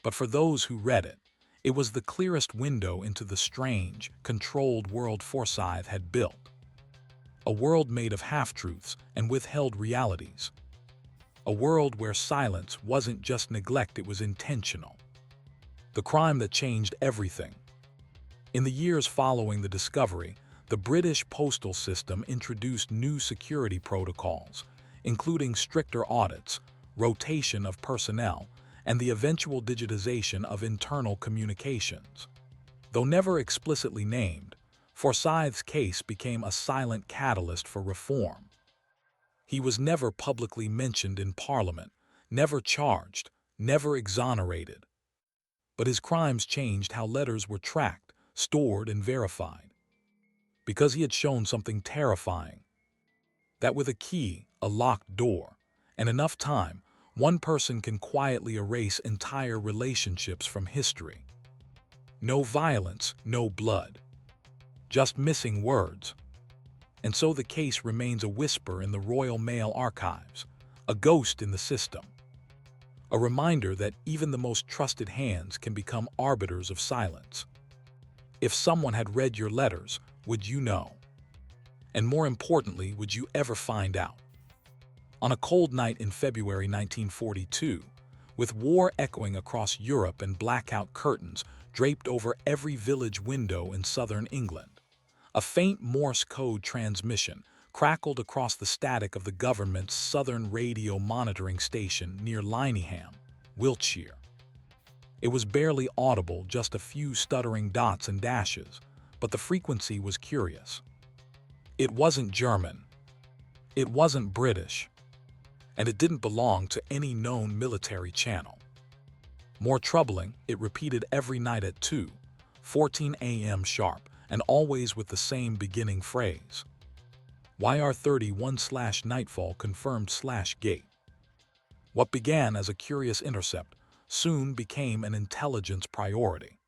But for those who read it, it was the clearest window into the strange, controlled world Forsyth had built. A world made of half-truths and withheld realities. A world where silence wasn't just neglect, it was intentional. The crime that changed everything. In the years following the discovery, the British postal system introduced new security protocols, including stricter audits, rotation of personnel, and the eventual digitization of internal communications. Though never explicitly named, Forsyth's case became a silent catalyst for reform. He was never publicly mentioned in Parliament, never charged, never exonerated. But his crimes changed how letters were tracked, stored, and verified. Because he had shown something terrifying. That with a key, a locked door, and enough time, one person can quietly erase entire relationships from history. No violence, no blood. Just missing words. And so the case remains a whisper in the Royal Mail archives, a ghost in the system. A reminder that even the most trusted hands can become arbiters of silence. If someone had read your letters, would you know? And more importantly, would you ever find out? On a cold night in February 1942, with war echoing across Europe and blackout curtains draped over every village window in southern England, a faint Morse code transmission crackled across the static of the government's southern radio monitoring station near Lyneham, Wiltshire. It was barely audible, just a few stuttering dots and dashes, but the frequency was curious. It wasn't German. It wasn't British. And it didn't belong to any known military channel. More troubling, it repeated every night at 2:14 a.m. sharp, and always with the same beginning phrase. YR31/nightfall confirmed/gate. What began as a curious intercept soon became an intelligence priority.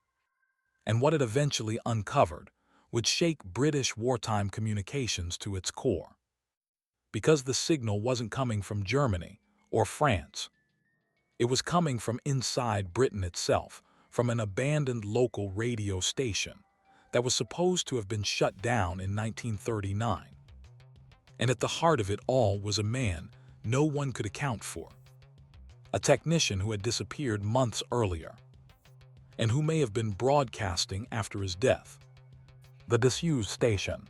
And what it eventually uncovered would shake British wartime communications to its core. Because the signal wasn't coming from Germany or France. It was coming from inside Britain itself, from an abandoned local radio station that was supposed to have been shut down in 1939. And at the heart of it all was a man no one could account for. A technician who had disappeared months earlier, and who may have been broadcasting after his death. The disused station.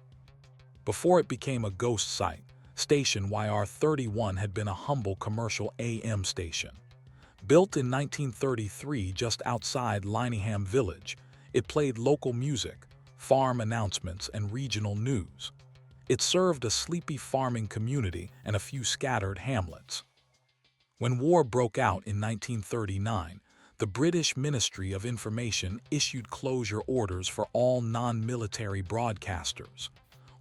Before it became a ghost site, Station YR31 had been a humble commercial AM station. Built in 1933 just outside Lyneham Village, it played local music, farm announcements, and regional news. It served a sleepy farming community and a few scattered hamlets. When war broke out in 1939, the British Ministry of Information issued closure orders for all non-military broadcasters.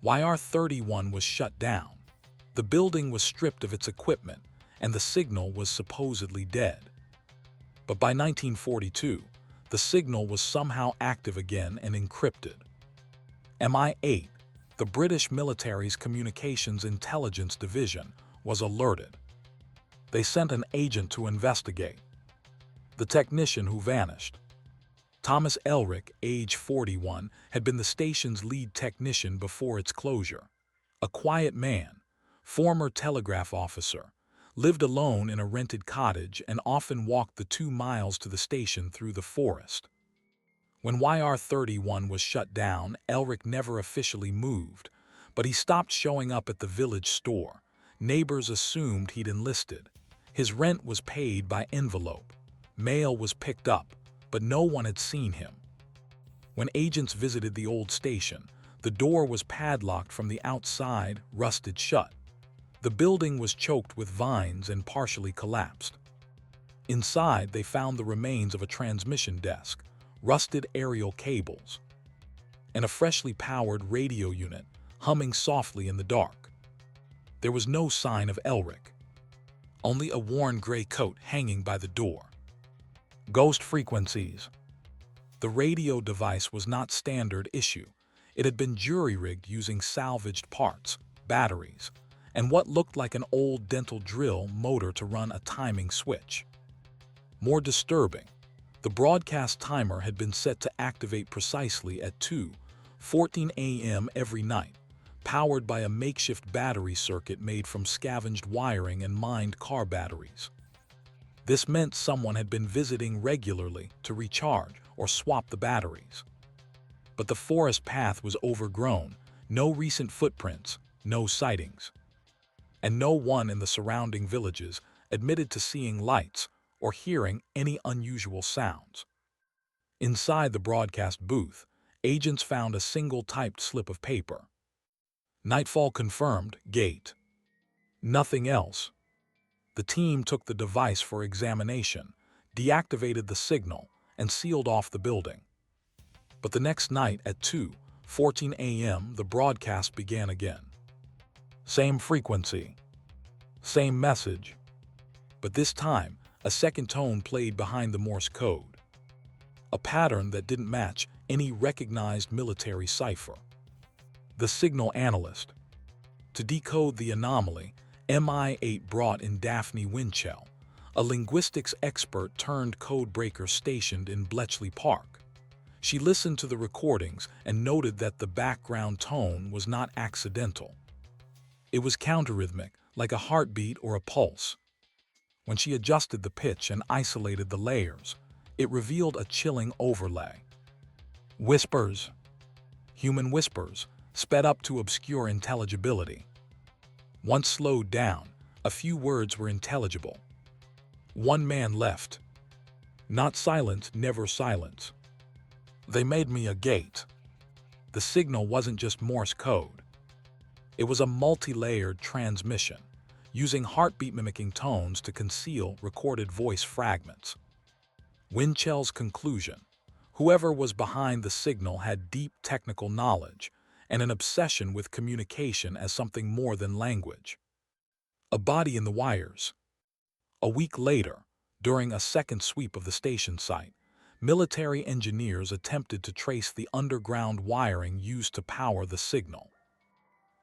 YR31 was shut down. The building was stripped of its equipment, and the signal was supposedly dead. But by 1942, the signal was somehow active again and encrypted. MI8, the British military's Communications Intelligence Division, was alerted. They sent an agent to investigate. The technician who vanished. Thomas Elric, age 41, had been the station's lead technician before its closure. A quiet man, former telegraph officer, lived alone in a rented cottage and often walked the 2 miles to the station through the forest. When YR31 was shut down, Elric never officially moved, but he stopped showing up at the village store. Neighbors assumed he'd enlisted. His rent was paid by envelope. Mail was picked up, but no one had seen him. When agents visited the old station, the door was padlocked from the outside, rusted shut. The building was choked with vines and partially collapsed. Inside, they found the remains of a transmission desk, rusted aerial cables, and a freshly powered radio unit humming softly in the dark. There was no sign of Elric, only a worn gray coat hanging by the door. Ghost frequencies. The radio device was not standard issue. It had been jury-rigged using salvaged parts, batteries, and what looked like an old dental drill motor to run a timing switch. More disturbing, the broadcast timer had been set to activate precisely at 2:14 a.m. every night, powered by a makeshift battery circuit made from scavenged wiring and mined car batteries. This meant someone had been visiting regularly to recharge or swap the batteries. But the forest path was overgrown, no recent footprints, no sightings. And no one in the surrounding villages admitted to seeing lights or hearing any unusual sounds. Inside the broadcast booth, agents found a single typed slip of paper. Nightfall confirmed, gate. Nothing else. The team took the device for examination, deactivated the signal, and sealed off the building. But the next night at 2:14 a.m. the broadcast began again. Same frequency, same message, but this time a second tone played behind the Morse code, a pattern that didn't match any recognized military cipher. The signal analyst. To decode the anomaly, MI8 brought in Daphne Winchell, a linguistics expert turned codebreaker stationed in Bletchley Park. She listened to the recordings and noted that the background tone was not accidental. It was counterrhythmic, like a heartbeat or a pulse. When she adjusted the pitch and isolated the layers, it revealed a chilling overlay. Whispers. Human whispers, sped up to obscure intelligibility. Once slowed down, a few words were intelligible. One man left. Not silence, never silence. They made me a gate. The signal wasn't just Morse code. It was a multi-layered transmission, using heartbeat-mimicking tones to conceal recorded voice fragments. Winchell's conclusion: whoever was behind the signal had deep technical knowledge and an obsession with communication as something more than language. A body in the wires. A week later, during a second sweep of the station site, military engineers attempted to trace the underground wiring used to power the signal.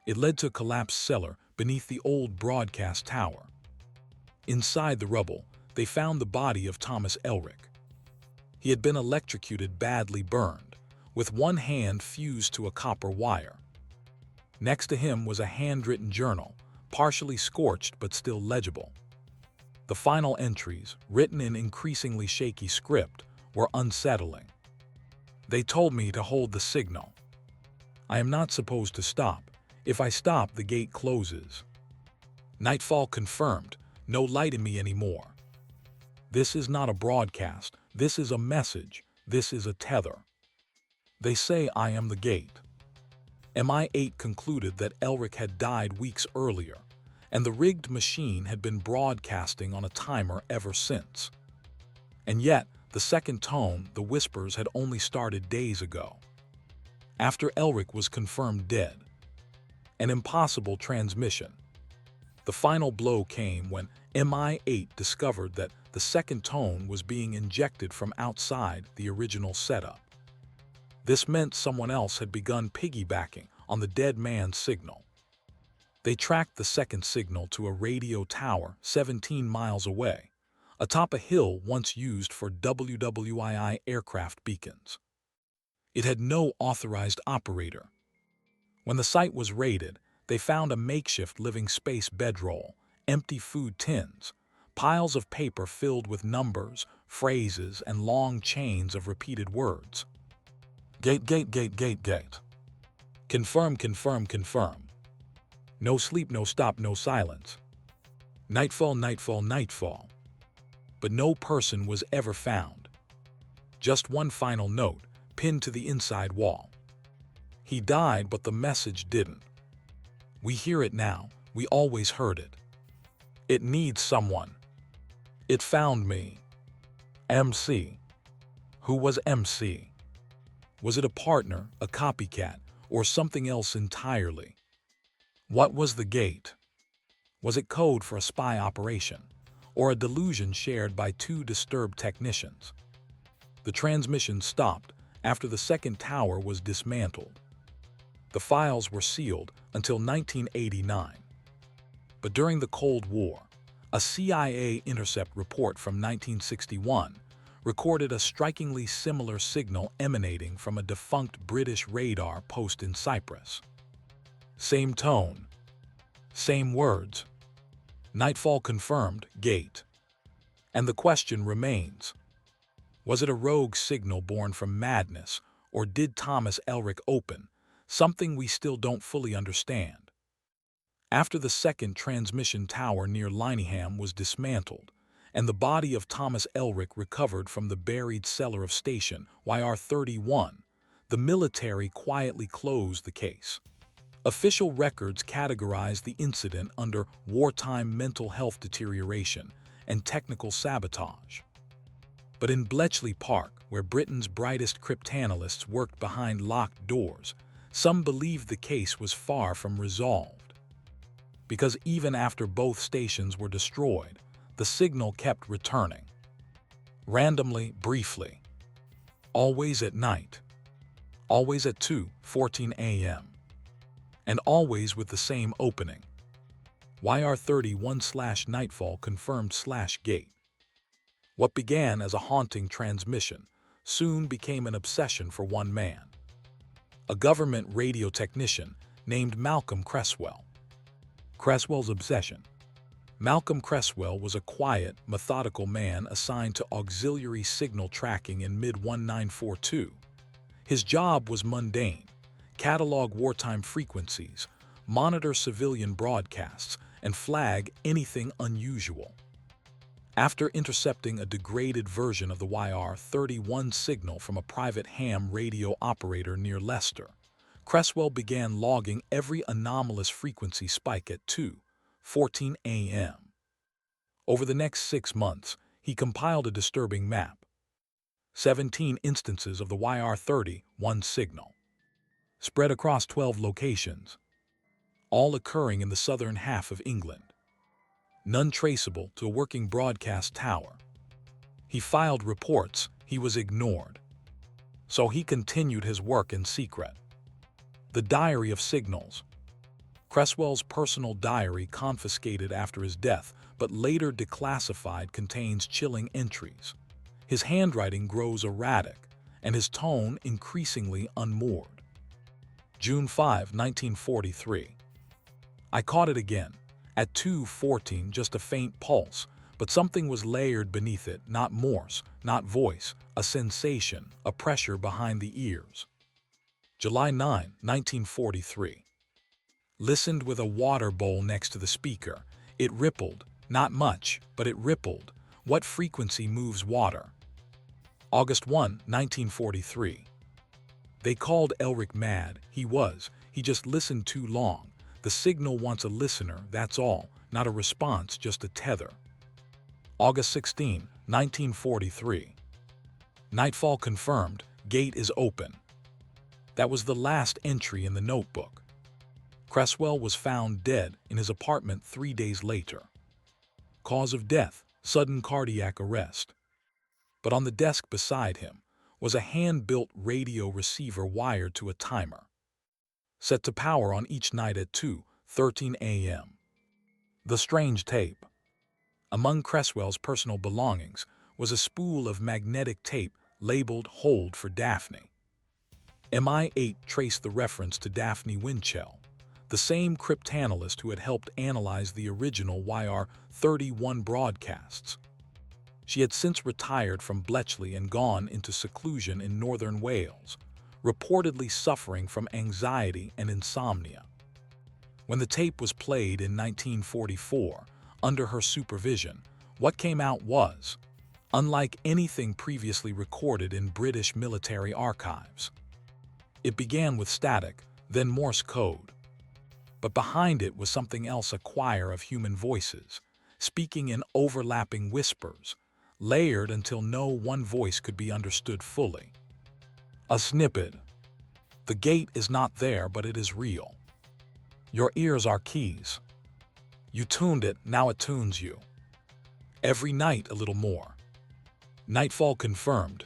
It led to a collapsed cellar beneath the old broadcast tower. Inside the rubble, they found the body of Thomas Elric. He had been electrocuted, badly burned, with one hand fused to a copper wire. Next to him was a handwritten journal, partially scorched but still legible. The final entries, written in increasingly shaky script, were unsettling. They told me to hold the signal. I am not supposed to stop. If I stop, the gate closes. Nightfall confirmed, no light in me anymore. This is not a broadcast. This is a message. This is a tether. They say I am the gate. MI8 concluded that Elric had died weeks earlier, and the rigged machine had been broadcasting on a timer ever since. And yet, the second tone, the whispers, had only started days ago, after Elric was confirmed dead. An impossible transmission. The final blow came when MI8 discovered that the second tone was being injected from outside the original setup. This meant someone else had begun piggybacking on the dead man's signal. They tracked the second signal to a radio tower 17 miles away, atop a hill once used for WWII aircraft beacons. It had no authorized operator. When the site was raided, they found a makeshift living space bedroll, empty food tins, piles of paper filled with numbers, phrases, and long chains of repeated words. Gate, gate, gate, gate, gate. Confirm, confirm, confirm. No sleep, no stop, no silence. Nightfall, nightfall, nightfall. but no person was ever found. Just one final note, pinned to the inside wall. He died, but the message didn't. We hear it now, we always heard it. It needs someone. It found me. MC. Who was MC? Was it a partner, a copycat, or something else entirely? What was the gate? Was it code for a spy operation, or a delusion shared by two disturbed technicians? The transmission stopped after the second tower was dismantled. The files were sealed until 1989. But during the Cold War, a CIA intercept report from 1961 recorded a strikingly similar signal emanating from a defunct British radar post in Cyprus. Same tone, same words. Nightfall confirmed, gate. And the question remains, was it a rogue signal born from madness, or did Thomas Elric open something we still don't fully understand? After the second transmission tower near Lineham was dismantled, and the body of Thomas Elric recovered from the buried cellar of station YR-31, the military quietly closed the case. Official records categorized the incident under wartime mental health deterioration and technical sabotage. But in Bletchley Park, where Britain's brightest cryptanalysts worked behind locked doors, some believed the case was far from resolved. Because even after both stations were destroyed, the signal kept returning. Randomly, briefly. Always at night. Always at 2:14 a.m. And always with the same opening. YR-31/Nightfall confirmed/gate. What began as a haunting transmission soon became an obsession for one man. A government radio technician named Malcolm Cresswell. Cresswell's obsession. Malcolm Cresswell was a quiet, methodical man assigned to auxiliary signal tracking in mid-1942. His job was mundane: catalog wartime frequencies, monitor civilian broadcasts, and flag anything unusual. After intercepting a degraded version of the YR-31 signal from a private ham radio operator near Leicester, Cresswell began logging every anomalous frequency spike at 2:14 a.m. Over the next 6 months, he compiled a disturbing map. 17 instances of the YR-31 signal, spread across 12 locations, all occurring in the southern half of England. None traceable to a working broadcast tower. He filed reports, he was ignored. So he continued his work in secret. The Diary of Signals. Cresswell's personal diary, confiscated after his death, but later declassified, contains chilling entries. His handwriting grows erratic, and his tone increasingly unmoored. June 5, 1943. I caught it again. At 2:14, just a faint pulse, but something was layered beneath it, not Morse, not voice, a sensation, a pressure behind the ears. July 9, 1943. Listened with a water bowl next to the speaker. It rippled, not much, but it rippled. What frequency moves water? August 1, 1943. They called Elric mad. He just listened too long. The signal wants a listener, that's all, not a response, just a tether. August 16, 1943. Nightfall confirmed, gate is open. That was the last entry in the notebook. Cresswell was found dead in his apartment 3 days later. Cause of death, sudden cardiac arrest. But on the desk beside him was a hand-built radio receiver wired to a timer, set to power on each night at 2:13 a.m. The strange tape. Among Cresswell's personal belongings was a spool of magnetic tape labeled Hold for Daphne. MI8 traced the reference to Daphne Winchell, the same cryptanalyst who had helped analyze the original YR-31 broadcasts. She had since retired from Bletchley and gone into seclusion in northern Wales, reportedly suffering from anxiety and insomnia. When the tape was played in 1944, under her supervision, what came out was unlike anything previously recorded in British military archives. It began with static, then Morse code. But behind it was something else, a choir of human voices, speaking in overlapping whispers, layered until no one voice could be understood fully. A snippet. The gate is not there, but it is real. Your ears are keys. You tuned it, now it tunes you. Every night a little more. Nightfall confirmed.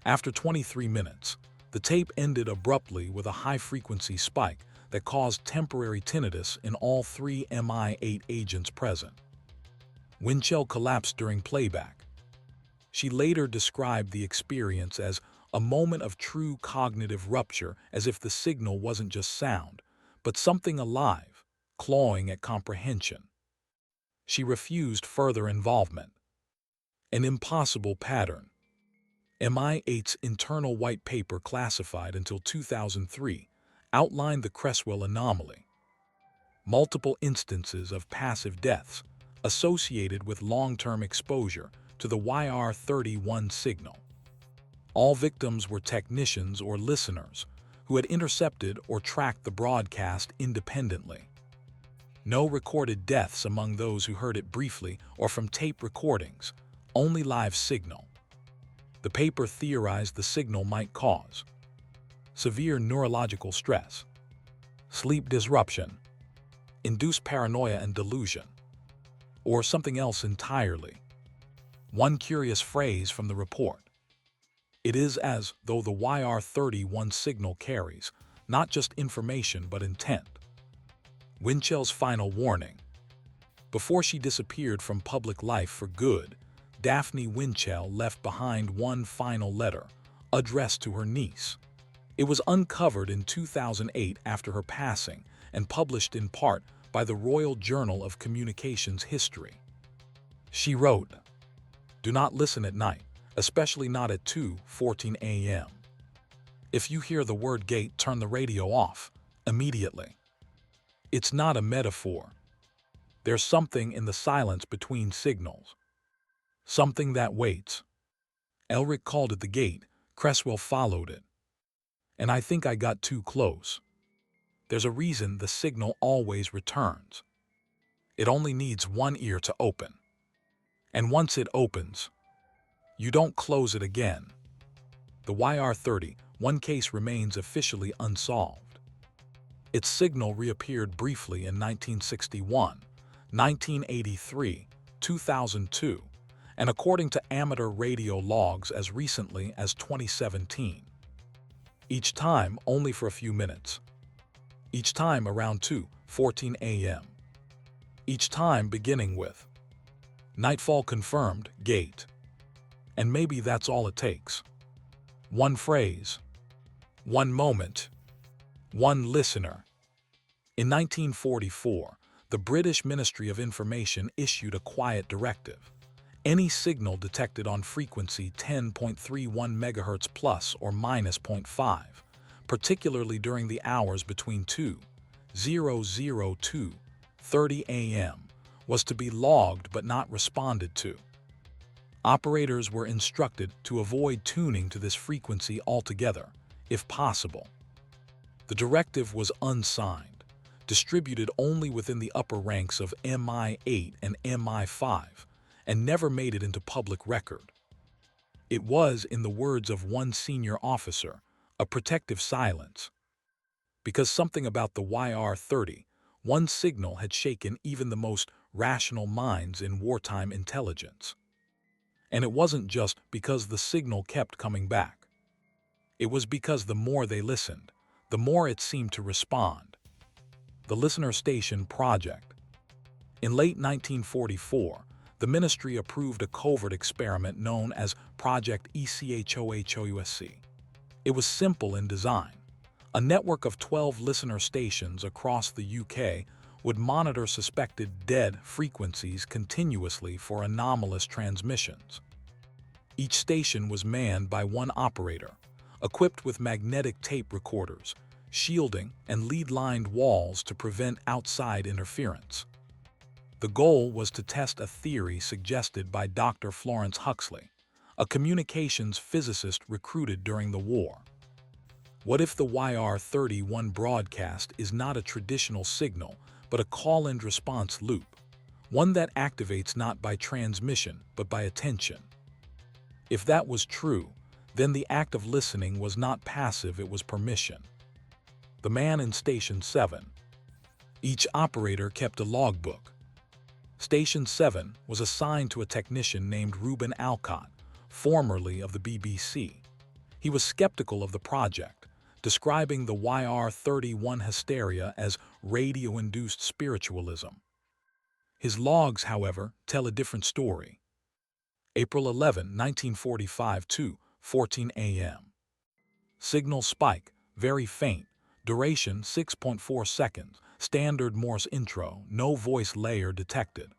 After 23 minutes, the tape ended abruptly with a high-frequency spike that caused temporary tinnitus in all 3 MI8 agents present. Winchell collapsed during playback. She later described the experience as a moment of true cognitive rupture, as if the signal wasn't just sound, but something alive, clawing at comprehension. She refused further involvement. An impossible pattern. MI8's internal white paper, classified until 2003, outlined the Creswell anomaly. Multiple instances of passive deaths associated with long-term exposure to the YR31 signal. All victims were technicians or listeners who had intercepted or tracked the broadcast independently. No recorded deaths among those who heard it briefly or from tape recordings, only live signal. The paper theorized the signal might cause severe neurological stress, sleep disruption, induced paranoia and delusion, or something else entirely. One curious phrase from the report: it is as though the YR31 signal carries not just information but intent. Winchell's final warning. Before she disappeared from public life for good, Daphne Winchell left behind one final letter, addressed to her niece. It was uncovered in 2008 after her passing and published in part by the Royal Journal of Communications History. She wrote, "Do not listen at night, especially not at 2:14 a.m. If you hear the word gate, turn the radio off immediately. It's not a metaphor. There's something in the silence between signals. Something that waits." Elric called it the gate, Creswell followed it. And I think I got too close. There's a reason the signal always returns. It only needs one ear to open. And once it opens, you don't close it again. The YR31 case remains officially unsolved. Its signal reappeared briefly in 1961, 1983, 2002, and according to amateur radio logs as recently as 2017. Each time only for a few minutes. Each time around 2:14 a.m. Each time beginning with "Nightfall confirmed, gate." And maybe that's all it takes. One phrase, one moment, one listener. In 1944, the British Ministry of Information issued a quiet directive. Any signal detected on frequency 10.31 MHz plus or minus 0.5, particularly during the hours between 2:00 to 30 a.m., was to be logged but not responded to. Operators were instructed to avoid tuning to this frequency altogether, if possible. The directive was unsigned, distributed only within the upper ranks of MI8 and MI5, and never made it into public record. It was, in the words of one senior officer, a protective silence. Because something about the YR31 signal had shaken even the most rational minds in wartime intelligence. And it wasn't just because the signal kept coming back. It was because the more they listened, the more it seemed to respond. The Listener Station Project. In late 1944, the ministry approved a covert experiment known as Project ECHOHOUSC. It was simple in design. A network of 12 listener stations across the UK would monitor suspected dead frequencies continuously for anomalous transmissions. Each station was manned by one operator, equipped with magnetic tape recorders, shielding, and lead-lined walls to prevent outside interference. The goal was to test a theory suggested by Dr. Florence Huxley, a communications physicist recruited during the war. What if the YR-31 broadcast is not a traditional signal, but a call-and-response loop, one that activates not by transmission, but by attention? If that was true, then the act of listening was not passive, it was permission. The man in Station 7. Each operator kept a logbook. Station 7 was assigned to a technician named Reuben Alcott, formerly of the BBC. He was skeptical of the project, describing the YR-31 hysteria as radio-induced spiritualism. His logs, however, tell a different story. April 11, 1945 to 14 a.m. Signal spike, very faint, duration 6.4 seconds, standard Morse intro, no voice layer detected.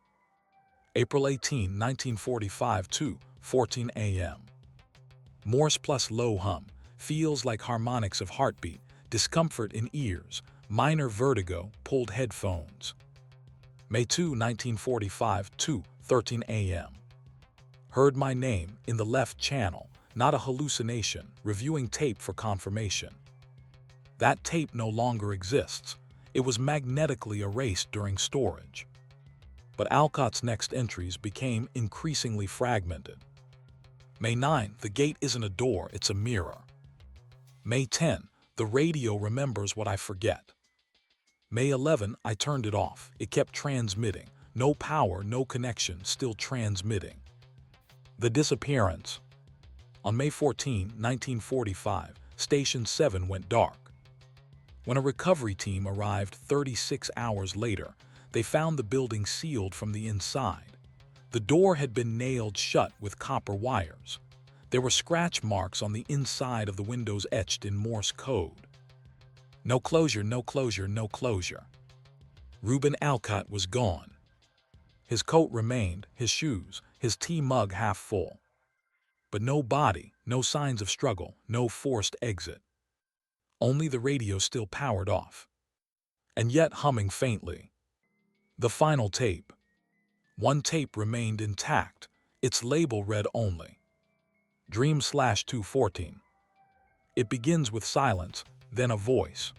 April 18, 1945 to 14 a.m. Morse plus low hum, feels like harmonics of heartbeat, discomfort in ears, minor vertigo, pulled headphones. May 2, 1945 to 13 a.m. Heard my name in the left channel, not a hallucination, reviewing tape for confirmation. That tape no longer exists. It was magnetically erased during storage. But Alcott's next entries became increasingly fragmented. May 9, the gate isn't a door, it's a mirror. May 10, the radio remembers what I forget. May 11, I turned it off. It kept transmitting. No power, no connection, still transmitting. The disappearance. On May 14, 1945, Station 7 went dark. When a recovery team arrived 36 hours later, they found the building sealed from the inside. The door had been nailed shut with copper wires. There were scratch marks on the inside of the windows etched in Morse code. No closure, no closure, no closure. Reuben Alcott was gone. His coat remained, his shoes, his tea mug half full. But no body, no signs of struggle, no forced exit. Only the radio still powered off, and yet humming faintly. The final tape. One tape remained intact. Its label read only Dream/214. It begins with silence, then a voice.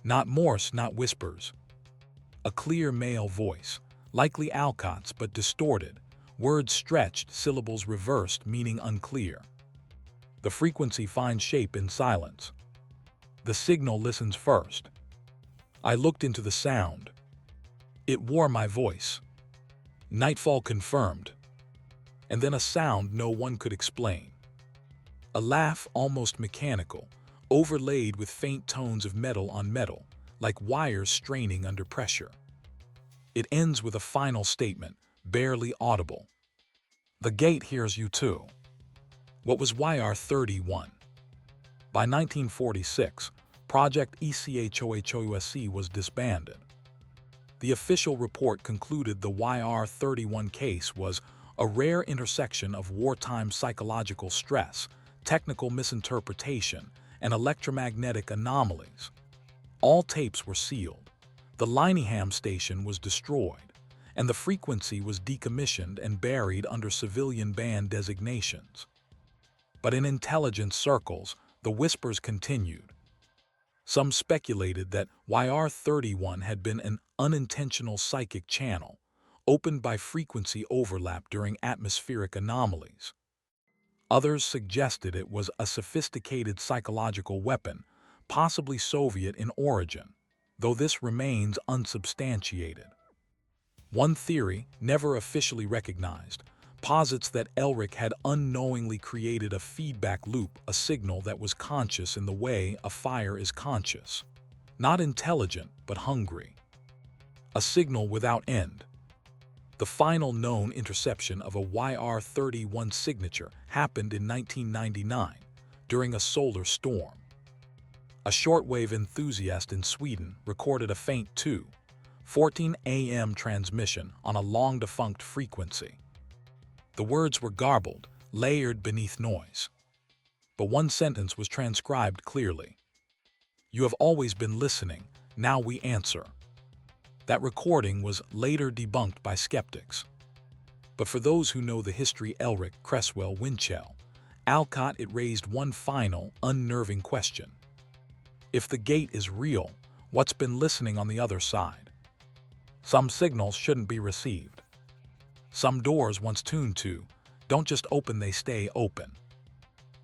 Not Morse, not whispers. A clear male voice, likely Alcott's but distorted, words stretched, syllables reversed, meaning unclear. The frequency finds shape in silence. The signal listens first. I looked into the sound. It wore my voice. Nightfall confirmed. And then a sound no one could explain. A laugh almost mechanical, overlaid with faint tones of metal on metal, like wires straining under pressure. It ends with a final statement, barely audible. The gate hears you too. What was YR-31? By 1946, Project ECHOHOUSC was disbanded. The official report concluded the YR-31 case was a rare intersection of wartime psychological stress, technical misinterpretation, and electromagnetic anomalies. All tapes were sealed. The Lineham station was destroyed, and the frequency was decommissioned and buried under civilian band designations. But in intelligence circles, the whispers continued. Some speculated that YR-31 had been an unintentional psychic channel, opened by frequency overlap during atmospheric anomalies. Others suggested it was a sophisticated psychological weapon, possibly Soviet in origin, though this remains unsubstantiated. One theory, never officially recognized, posits that Elric had unknowingly created a feedback loop, a signal that was conscious in the way a fire is conscious. Not intelligent, but hungry. A signal without end. The final known interception of a YR-31 signature happened in 1999, during a solar storm. A shortwave enthusiast in Sweden recorded a faint 2:14 a.m. transmission on a long-defunct frequency. The words were garbled, layered beneath noise. But one sentence was transcribed clearly. You have always been listening, now we answer. That recording was later debunked by skeptics. But for those who know the history Elric Cresswell Winchell, Alcott, it raised one final, unnerving question. If the gate is real, what's been listening on the other side? Some signals shouldn't be received. Some doors once tuned to don't just open, they stay open.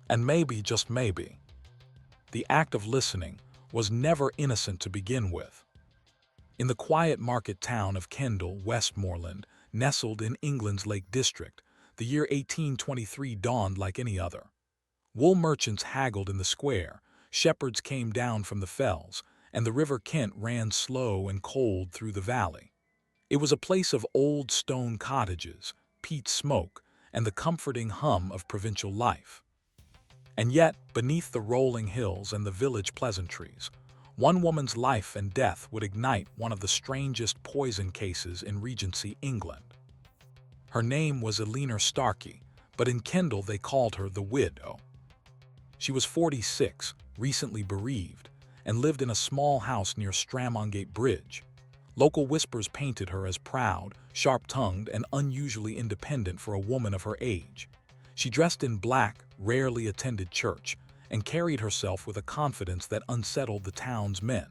And maybe, just maybe, the act of listening was never innocent to begin with. In the quiet market town of Kendal, Westmoreland, nestled in England's Lake District, the year 1823 dawned like any other. Wool merchants haggled in the square, shepherds came down from the fells, and the River Kent ran slow and cold through the valley. It was a place of old stone cottages, peat smoke, and the comforting hum of provincial life. And yet, beneath the rolling hills and the village pleasantries, one woman's life and death would ignite one of the strangest poison cases in Regency England. Her name was Eleanor Starkey, but in Kendal they called her the Widow. She was 46, recently bereaved, and lived in a small house near Stramongate Bridge. Local whispers painted her as proud, sharp-tongued, and unusually independent for a woman of her age. She dressed in black, rarely attended church, and carried herself with a confidence that unsettled the town's men.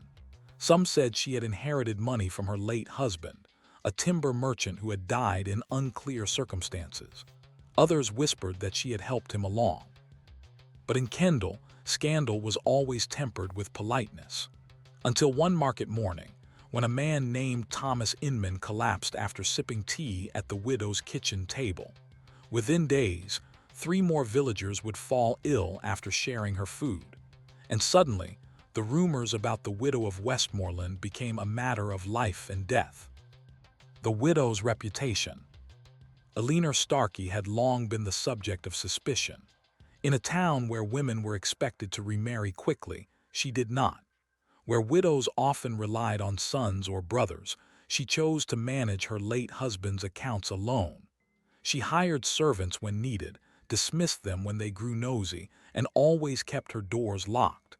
Some said she had inherited money from her late husband, a timber merchant who had died in unclear circumstances. Others whispered that she had helped him along. But in Kendal, scandal was always tempered with politeness. Until one market morning, when a man named Thomas Inman collapsed after sipping tea at the widow's kitchen table. Within days, 3 more villagers would fall ill after sharing her food. And suddenly, the rumors about the widow of Westmoreland became a matter of life and death. The widow's reputation. Eleanor Starkey had long been the subject of suspicion. In a town where women were expected to remarry quickly, she did not. Where widows often relied on sons or brothers, she chose to manage her late husband's accounts alone. She hired servants when needed, dismissed them when they grew nosy, and always kept her doors locked.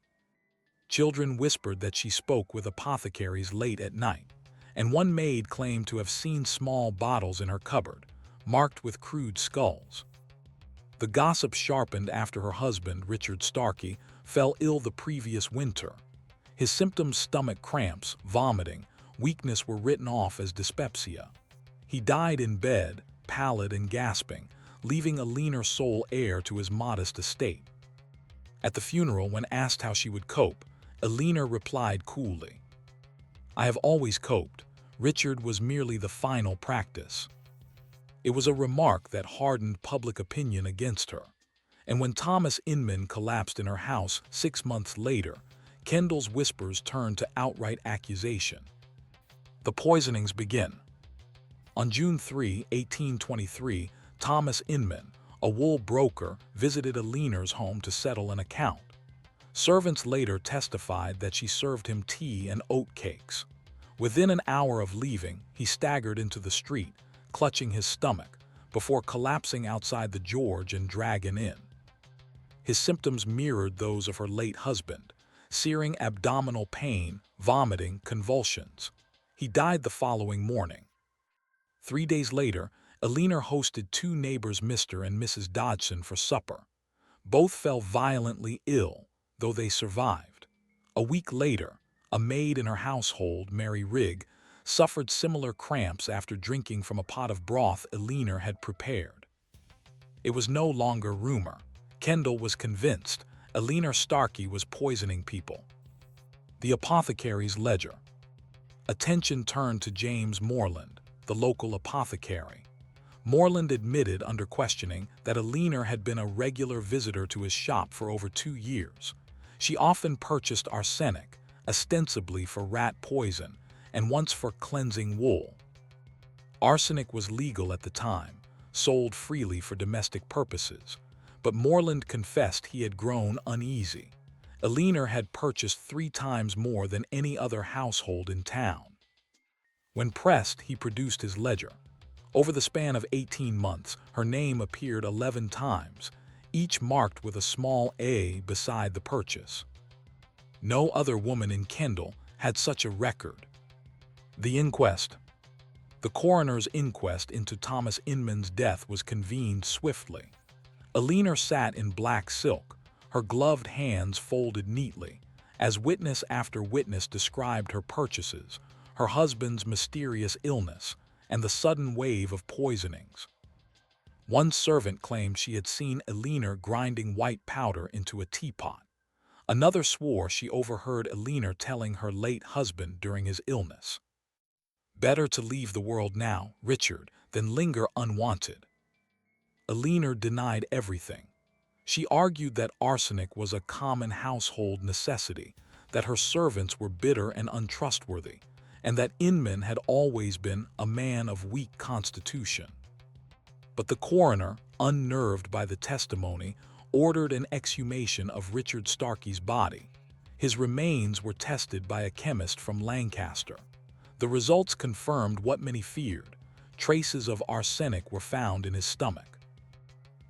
Children whispered that she spoke with apothecaries late at night, and one maid claimed to have seen small bottles in her cupboard, marked with crude skulls. The gossip sharpened after her husband, Richard Starkey, fell ill the previous winter. His symptoms, stomach cramps, vomiting, weakness, were written off as dyspepsia. He died in bed, pallid and gasping, leaving Eleanor sole heir to his modest estate. At the funeral, when asked how she would cope, Eleanor replied coolly, "I have always coped. Richard was merely the final practice." It was a remark that hardened public opinion against her. And when Thomas Inman collapsed in her house 6 months later, Kendal's whispers turned to outright accusation. The poisonings begin. On June 3, 1823, Thomas Inman, a wool broker, visited Eleanor's home to settle an account. Servants later testified that she served him tea and oat cakes. Within an hour of leaving, he staggered into the street, clutching his stomach, before collapsing outside the George and Dragon Inn. His symptoms mirrored those of her late husband: searing abdominal pain, vomiting, convulsions. He died the following morning. 3 days later, Eleanor hosted 2 neighbors, Mr. and Mrs. Dodgson, for supper. Both fell violently ill, though they survived. A week later, a maid in her household, Mary Rigg, suffered similar cramps after drinking from a pot of broth Eleanor had prepared. It was no longer rumor. Kendal was convinced Eleanor Starkey was poisoning people. The apothecary's ledger. Attention turned to James Moreland, the local apothecary. Moreland admitted under questioning that Eleanor had been a regular visitor to his shop for over 2 years. She often purchased arsenic, ostensibly for rat poison, and once for cleansing wool. Arsenic was legal at the time, sold freely for domestic purposes, but Moreland confessed he had grown uneasy. Eleanor had purchased 3 times more than any other household in town. When pressed, he produced his ledger. Over the span of 18 months, her name appeared 11 times, each marked with a small A beside the purchase. No other woman in Kendal had such a record. The inquest. The coroner's inquest into Thomas Inman's death was convened swiftly. Alina sat in black silk, her gloved hands folded neatly, as witness after witness described her purchases, her husband's mysterious illness, and the sudden wave of poisonings. One servant claimed she had seen Alina grinding white powder into a teapot. Another swore she overheard Alina telling her late husband during his illness, "Better to leave the world now, Richard, than linger unwanted." Alina denied everything. She argued that arsenic was a common household necessity, that her servants were bitter and untrustworthy, and that Inman had always been a man of weak constitution. But the coroner, unnerved by the testimony, ordered an exhumation of Richard Starkey's body. His remains were tested by a chemist from Lancaster. The results confirmed what many feared. Traces of arsenic were found in his stomach.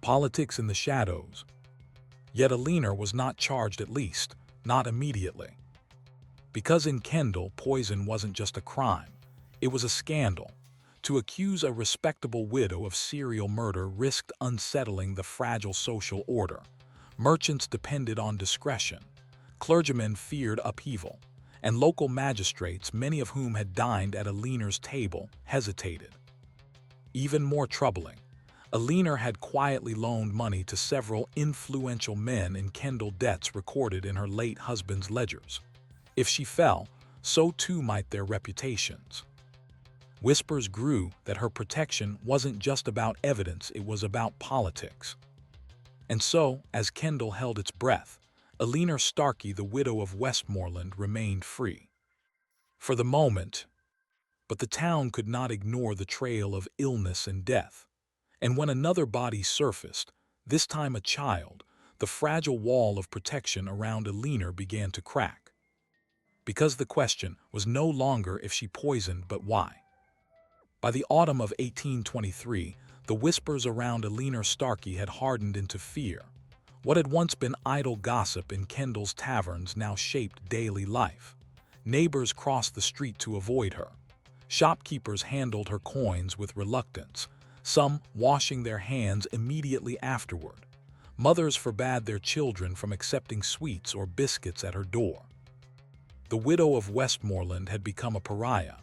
Politics in the shadows. Yet Alina was not charged, at least, not immediately. Because in Kendal, poison wasn't just a crime, it was a scandal. To accuse a respectable widow of serial murder risked unsettling the fragile social order. Merchants depended on discretion. Clergymen feared upheaval. And local magistrates, many of whom had dined at Alina's table, hesitated. Even more troubling, Alina had quietly loaned money to several influential men in Kendal, debts recorded in her late husband's ledgers. If she fell, so too might their reputations. Whispers grew that her protection wasn't just about evidence, it was about politics. And so, as Kendal held its breath, Alina Starkey, the widow of Westmoreland, remained free. For the moment, but the town could not ignore the trail of illness and death. And when another body surfaced, this time a child, the fragile wall of protection around Alina began to crack. Because the question was no longer if she poisoned, but why. By the autumn of 1823, the whispers around Alina Starkey had hardened into fear. What had once been idle gossip in Kendal's taverns now shaped daily life. Neighbors crossed the street to avoid her. Shopkeepers handled her coins with reluctance, some washing their hands immediately afterward. Mothers forbade their children from accepting sweets or biscuits at her door. The widow of Westmoreland had become a pariah,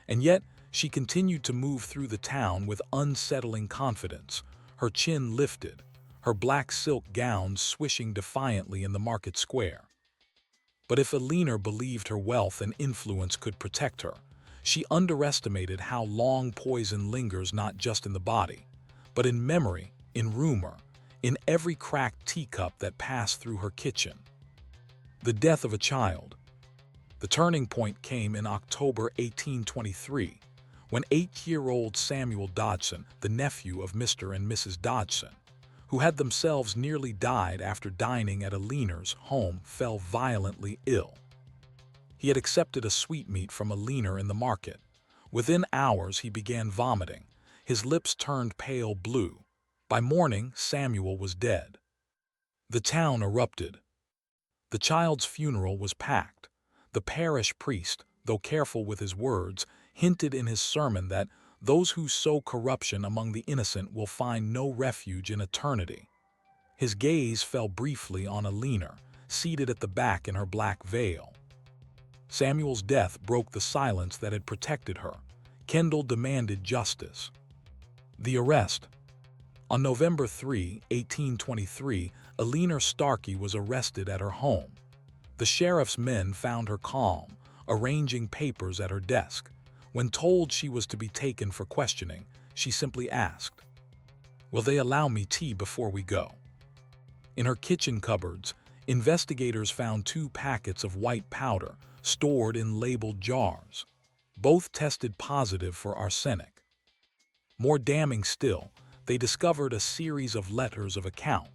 and yet she continued to move through the town with unsettling confidence, her chin lifted, her black silk gown swishing defiantly in the market square. But if Alina believed her wealth and influence could protect her, she underestimated how long poison lingers not just in the body, but in memory, in rumor, in every cracked teacup that passed through her kitchen. The death of a child. The turning point came in October 1823, when 8-year-old Samuel Dodgson, the nephew of Mr. and Mrs. Dodgson, who had themselves nearly died after dining at Alina's home, fell violently ill. He had accepted a sweetmeat from Alina in the market. Within hours he began vomiting. His lips turned pale blue. By morning, Samuel was dead. The town erupted. The child's funeral was packed. The parish priest, though careful with his words, hinted in his sermon that those who sow corruption among the innocent will find no refuge in eternity. His gaze fell briefly on Alina, seated at the back in her black veil. Samuel's death broke the silence that had protected her. Kendal demanded justice. The arrest. On November 3, 1823, Alina Starkey was arrested at her home. The sheriff's men found her calm, arranging papers at her desk. When told she was to be taken for questioning, she simply asked, "Will they allow me tea before we go?" In her kitchen cupboards, investigators found 2 packets of white powder stored in labeled jars. Both tested positive for arsenic. More damning still, they discovered a series of letters of account,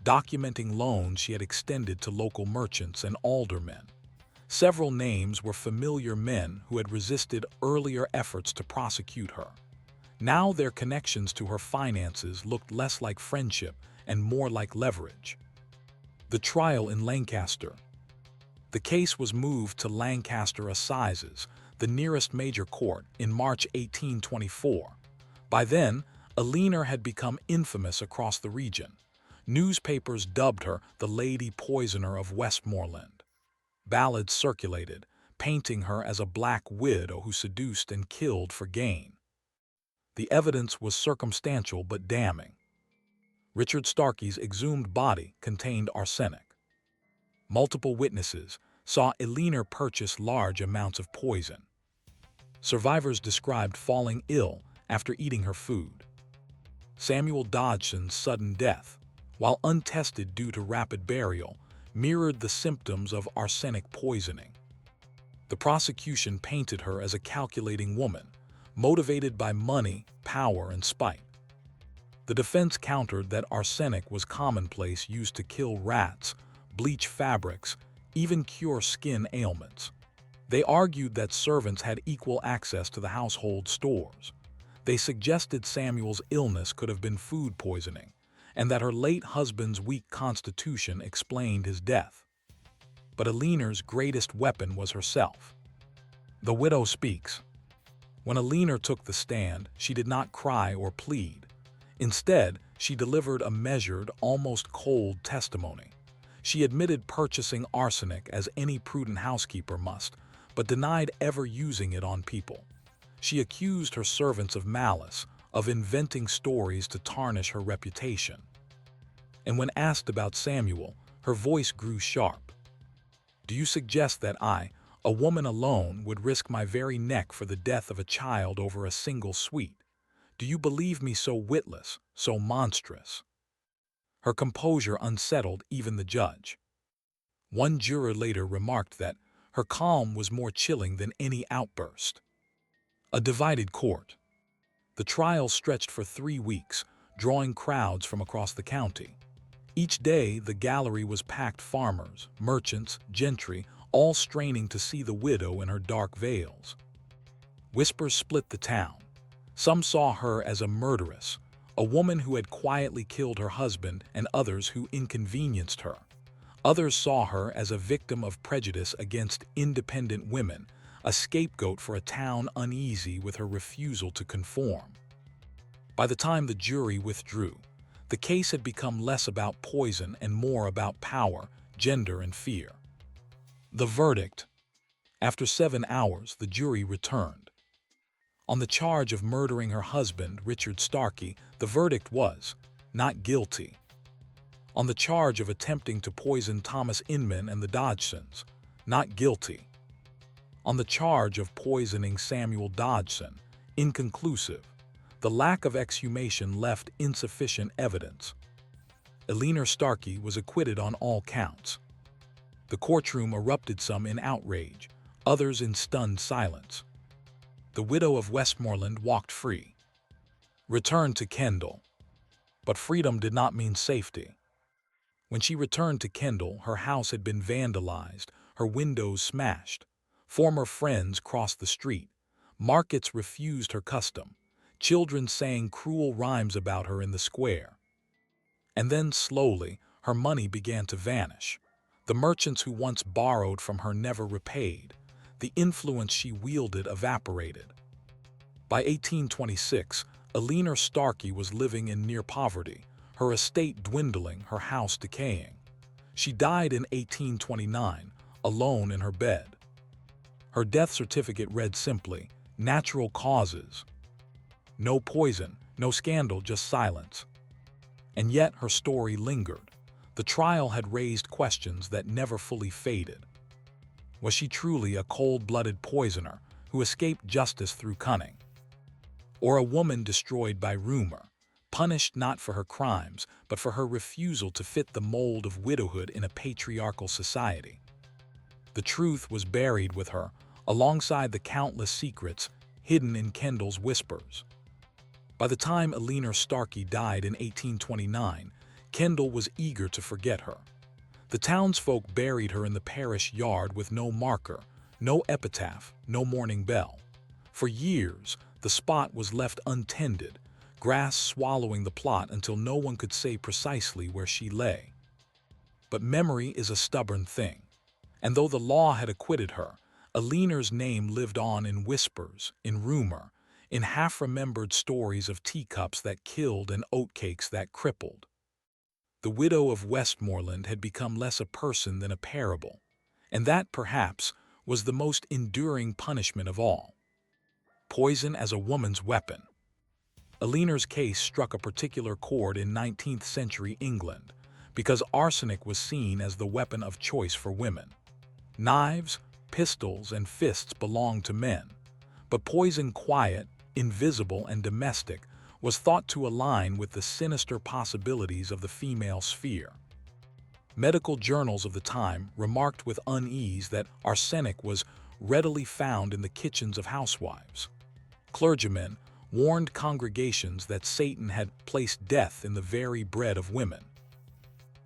documenting loans she had extended to local merchants and aldermen. Several names were familiar men who had resisted earlier efforts to prosecute her. Now their connections to her finances looked less like friendship and more like leverage. The trial in Lancaster. The case was moved to Lancaster Assizes, the nearest major court, in March 1824. By then, Eleanor had become infamous across the region. Newspapers dubbed her the Lady Poisoner of Westmoreland. Ballads circulated, painting her as a black widow who seduced and killed for gain. The evidence was circumstantial but damning. Richard Starkey's exhumed body contained arsenic. Multiple witnesses saw Eleanor purchase large amounts of poison. Survivors described falling ill after eating her food. Samuel Dodgson's sudden death, while untested due to rapid burial, mirrored the symptoms of arsenic poisoning. The prosecution painted her as a calculating woman, motivated by money, power, and spite. The defense countered that arsenic was commonplace, used to kill rats, bleach fabrics, even cure skin ailments. They argued that servants had equal access to the household stores. They suggested Samuel's illness could have been food poisoning, and that her late husband's weak constitution explained his death. But Eleanor's greatest weapon was herself. The widow speaks. When Eleanor took the stand, she did not cry or plead. Instead, she delivered a measured, almost cold testimony. She admitted purchasing arsenic as any prudent housekeeper must, but denied ever using it on people. She accused her servants of malice, of inventing stories to tarnish her reputation. And when asked about Samuel, her voice grew sharp. "Do you suggest that I, a woman alone, would risk my very neck for the death of a child over a single sweet? Do you believe me so witless, so monstrous?" Her composure unsettled even the judge. One juror later remarked that her calm was more chilling than any outburst. A divided court. The trial stretched for 3 weeks, drawing crowds from across the county. Each day, the gallery was packed, farmers, merchants, gentry, all straining to see the widow in her dark veils. Whispers split the town. Some saw her as a murderess, a woman who had quietly killed her husband, and others who inconvenienced her. Others saw her as a victim of prejudice against independent women, a scapegoat for a town uneasy with her refusal to conform. By the time the jury withdrew, the case had become less about poison and more about power, gender, and fear. The verdict. After 7 hours, the jury returned. On the charge of murdering her husband, Richard Starkey, the verdict was not guilty. On the charge of attempting to poison Thomas Inman and the Dodgsons, not guilty. On the charge of poisoning Samuel Dodgson, inconclusive. The lack of exhumation left insufficient evidence. Eleanor Starkey was acquitted on all counts. The courtroom erupted, some in outrage, others in stunned silence. The widow of Westmoreland walked free, returned to Kendal. But freedom did not mean safety. When she returned to Kendal, her house had been vandalized, her windows smashed. Former friends crossed the street. Markets refused her custom. Children sang cruel rhymes about her in the square. And then, slowly, her money began to vanish. The merchants who once borrowed from her never repaid. The influence she wielded evaporated. By 1826, Eleanor Starkey was living in near poverty, her estate dwindling, her house decaying. She died in 1829, alone in her bed. Her death certificate read simply, "Natural causes." No poison, no scandal, just silence. And yet her story lingered. The trial had raised questions that never fully faded. Was she truly a cold-blooded poisoner who escaped justice through cunning? Or a woman destroyed by rumor, punished not for her crimes, but for her refusal to fit the mold of widowhood in a patriarchal society? The truth was buried with her, alongside the countless secrets hidden in Kendal's whispers. By the time Eleanor Starkey died in 1829, Kendal was eager to forget her. The townsfolk buried her in the parish yard with no marker, no epitaph, no mourning bell. For years, the spot was left untended, grass swallowing the plot until no one could say precisely where she lay. But memory is a stubborn thing, and though the law had acquitted her, Aliner's name lived on in whispers, in rumor, in half-remembered stories of teacups that killed and oatcakes that crippled. The widow of Westmoreland had become less a person than a parable, and that, perhaps, was the most enduring punishment of all. Poison as a woman's weapon. Aliner's case struck a particular chord in 19th century England because arsenic was seen as the weapon of choice for women. Knives, pistols, and fists belonged to men, but poison, quiet, invisible, and domestic, was thought to align with the sinister possibilities of the female sphere. Medical journals of the time remarked with unease that arsenic was readily found in the kitchens of housewives. Clergymen warned congregations that Satan had placed death in the very bread of women.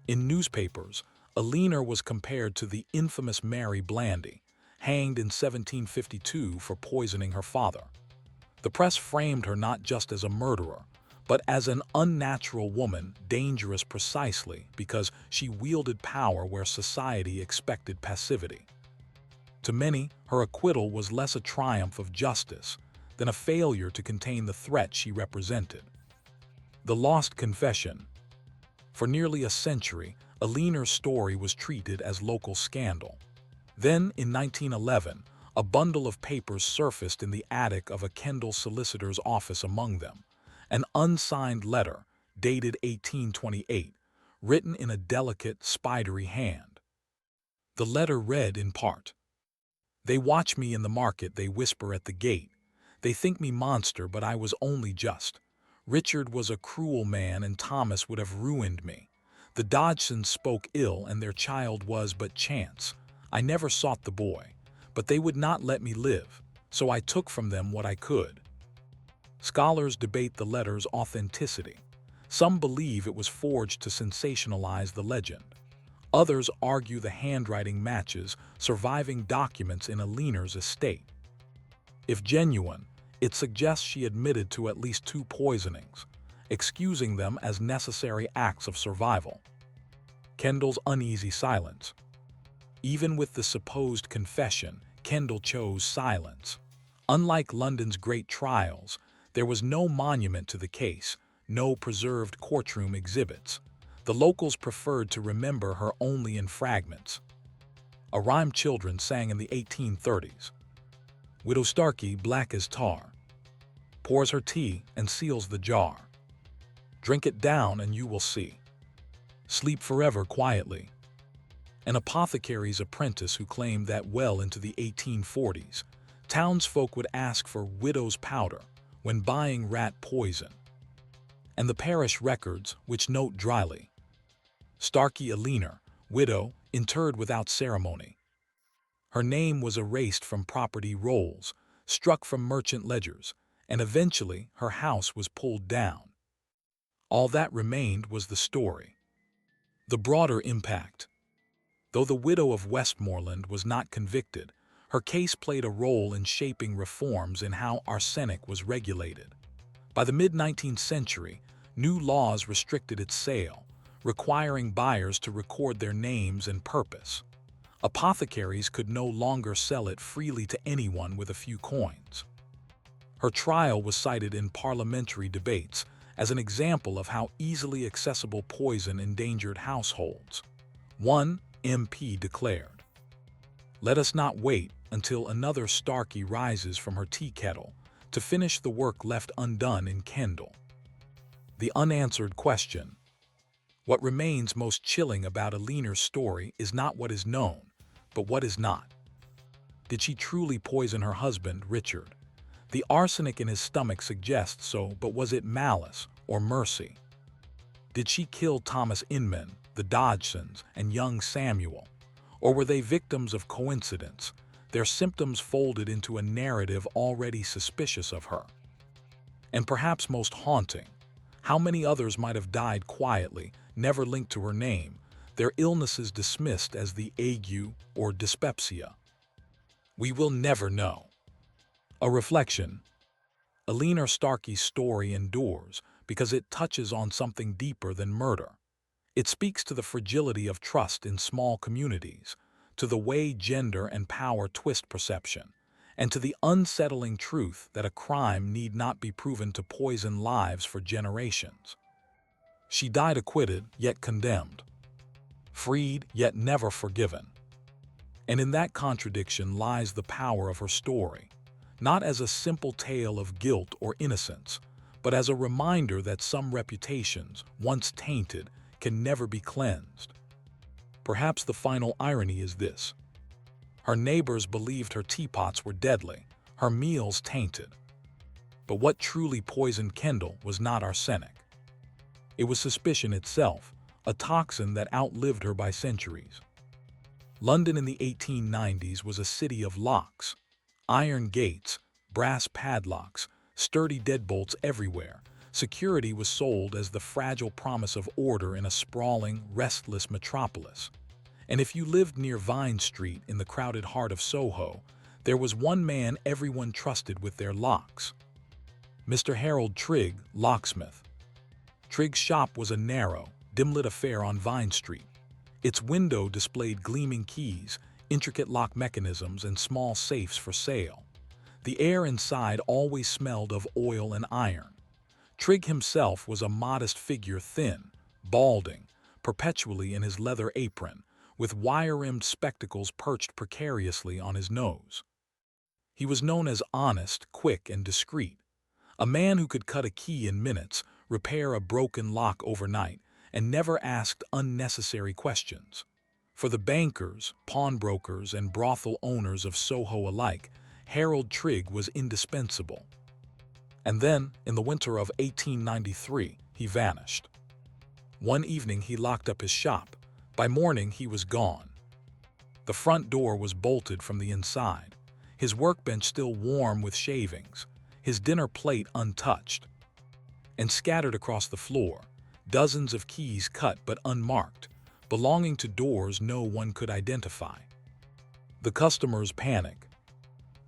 In newspapers, Aliner was compared to the infamous Mary Blandy, hanged in 1752 for poisoning her father. The press framed her not just as a murderer, but as an unnatural woman, dangerous precisely because she wielded power where society expected passivity. To many, her acquittal was less a triumph of justice than a failure to contain the threat she represented. The Lost Confession. For nearly a century, Aliner's story was treated as local scandal. Then, in 1911, a bundle of papers surfaced in the attic of a Kendal solicitor's office, among them an unsigned letter, dated 1828, written in a delicate, spidery hand. The letter read in part, "They watch me in the market, they whisper at the gate. They think me monster, but I was only just. Richard was a cruel man, and Thomas would have ruined me. The Dodgsons spoke ill, and their child was but chance. I never sought the boy, but they would not let me live, so I took from them what I could." Scholars debate the letter's authenticity. Some believe it was forged to sensationalize the legend. Others argue the handwriting matches surviving documents in Aliner's estate. If genuine, it suggests she admitted to at least 2 poisonings, excusing them as necessary acts of survival. Kendal's uneasy silence. Even with the supposed confession, Kendal chose silence. Unlike London's great trials, there was no monument to the case, no preserved courtroom exhibits. The locals preferred to remember her only in fragments. A rhyme children sang in the 1830s. Widow Starkey, black as tar, pours her tea and seals the jar. Drink it down and you will see. Sleep forever quietly. An apothecary's apprentice who claimed that well into the 1840s, townsfolk would ask for widow's powder when buying rat poison. And the parish records, which note dryly, Starkey Aliner, widow, interred without ceremony. Her name was erased from property rolls, struck from merchant ledgers, and eventually her house was pulled down. All that remained was the story. The broader impact. Though the widow of Westmoreland was not convicted, her case played a role in shaping reforms in how arsenic was regulated. By the mid-19th century, new laws restricted its sale, requiring buyers to record their names and purpose. Apothecaries could no longer sell it freely to anyone with a few coins. Her trial was cited in parliamentary debates as an example of how easily accessible poison endangered households. One MP declared, "Let us not wait until another Starkey rises from her tea kettle to finish the work left undone in Kendal." The unanswered question. What remains most chilling about Aliner's story is not what is known, but what is not. Did she truly poison her husband, Richard? The arsenic in his stomach suggests so, but was it malice or mercy? Did she kill Thomas Inman, the Dodgsons, and young Samuel? Or were they victims of coincidence, their symptoms folded into a narrative already suspicious of her? And perhaps most haunting, how many others might have died quietly, never linked to her name, their illnesses dismissed as the ague or dyspepsia? We will never know. A reflection. Aliner Starkey's story endures because it touches on something deeper than murder. It speaks to the fragility of trust in small communities, to the way gender and power twist perception, and to the unsettling truth that a crime need not be proven to poison lives for generations. She died acquitted, yet condemned, freed, yet never forgiven. And in that contradiction lies the power of her story, not as a simple tale of guilt or innocence, but as a reminder that some reputations, once tainted, can never be cleansed. Perhaps the final irony is this. Her neighbors believed her teapots were deadly, her meals tainted. But what truly poisoned Kendall was not arsenic. It was suspicion itself, a toxin that outlived her by centuries. London in the 1890s was a city of locks, iron gates, brass padlocks, sturdy deadbolts everywhere. Security was sold as the fragile promise of order in a sprawling, restless metropolis. And if you lived near Vine Street in the crowded heart of Soho, there was one man everyone trusted with their locks. Mr. Harold Trigg, locksmith. Trigg's shop was a narrow, dim-lit affair on Vine Street. Its window displayed gleaming keys, intricate lock mechanisms, and small safes for sale. The air inside always smelled of oil and iron. Trigg himself was a modest figure, thin, balding, perpetually in his leather apron, with wire-rimmed spectacles perched precariously on his nose. He was known as honest, quick, and discreet, a man who could cut a key in minutes, repair a broken lock overnight, and never asked unnecessary questions. For the bankers, pawnbrokers, and brothel owners of Soho alike, Harold Trigg was indispensable. And then, in the winter of 1893, he vanished. One evening he locked up his shop. By morning he was gone. The front door was bolted from the inside, his workbench still warm with shavings, his dinner plate untouched. And scattered across the floor, dozens of keys cut but unmarked, belonging to doors no one could identify. The customers panic.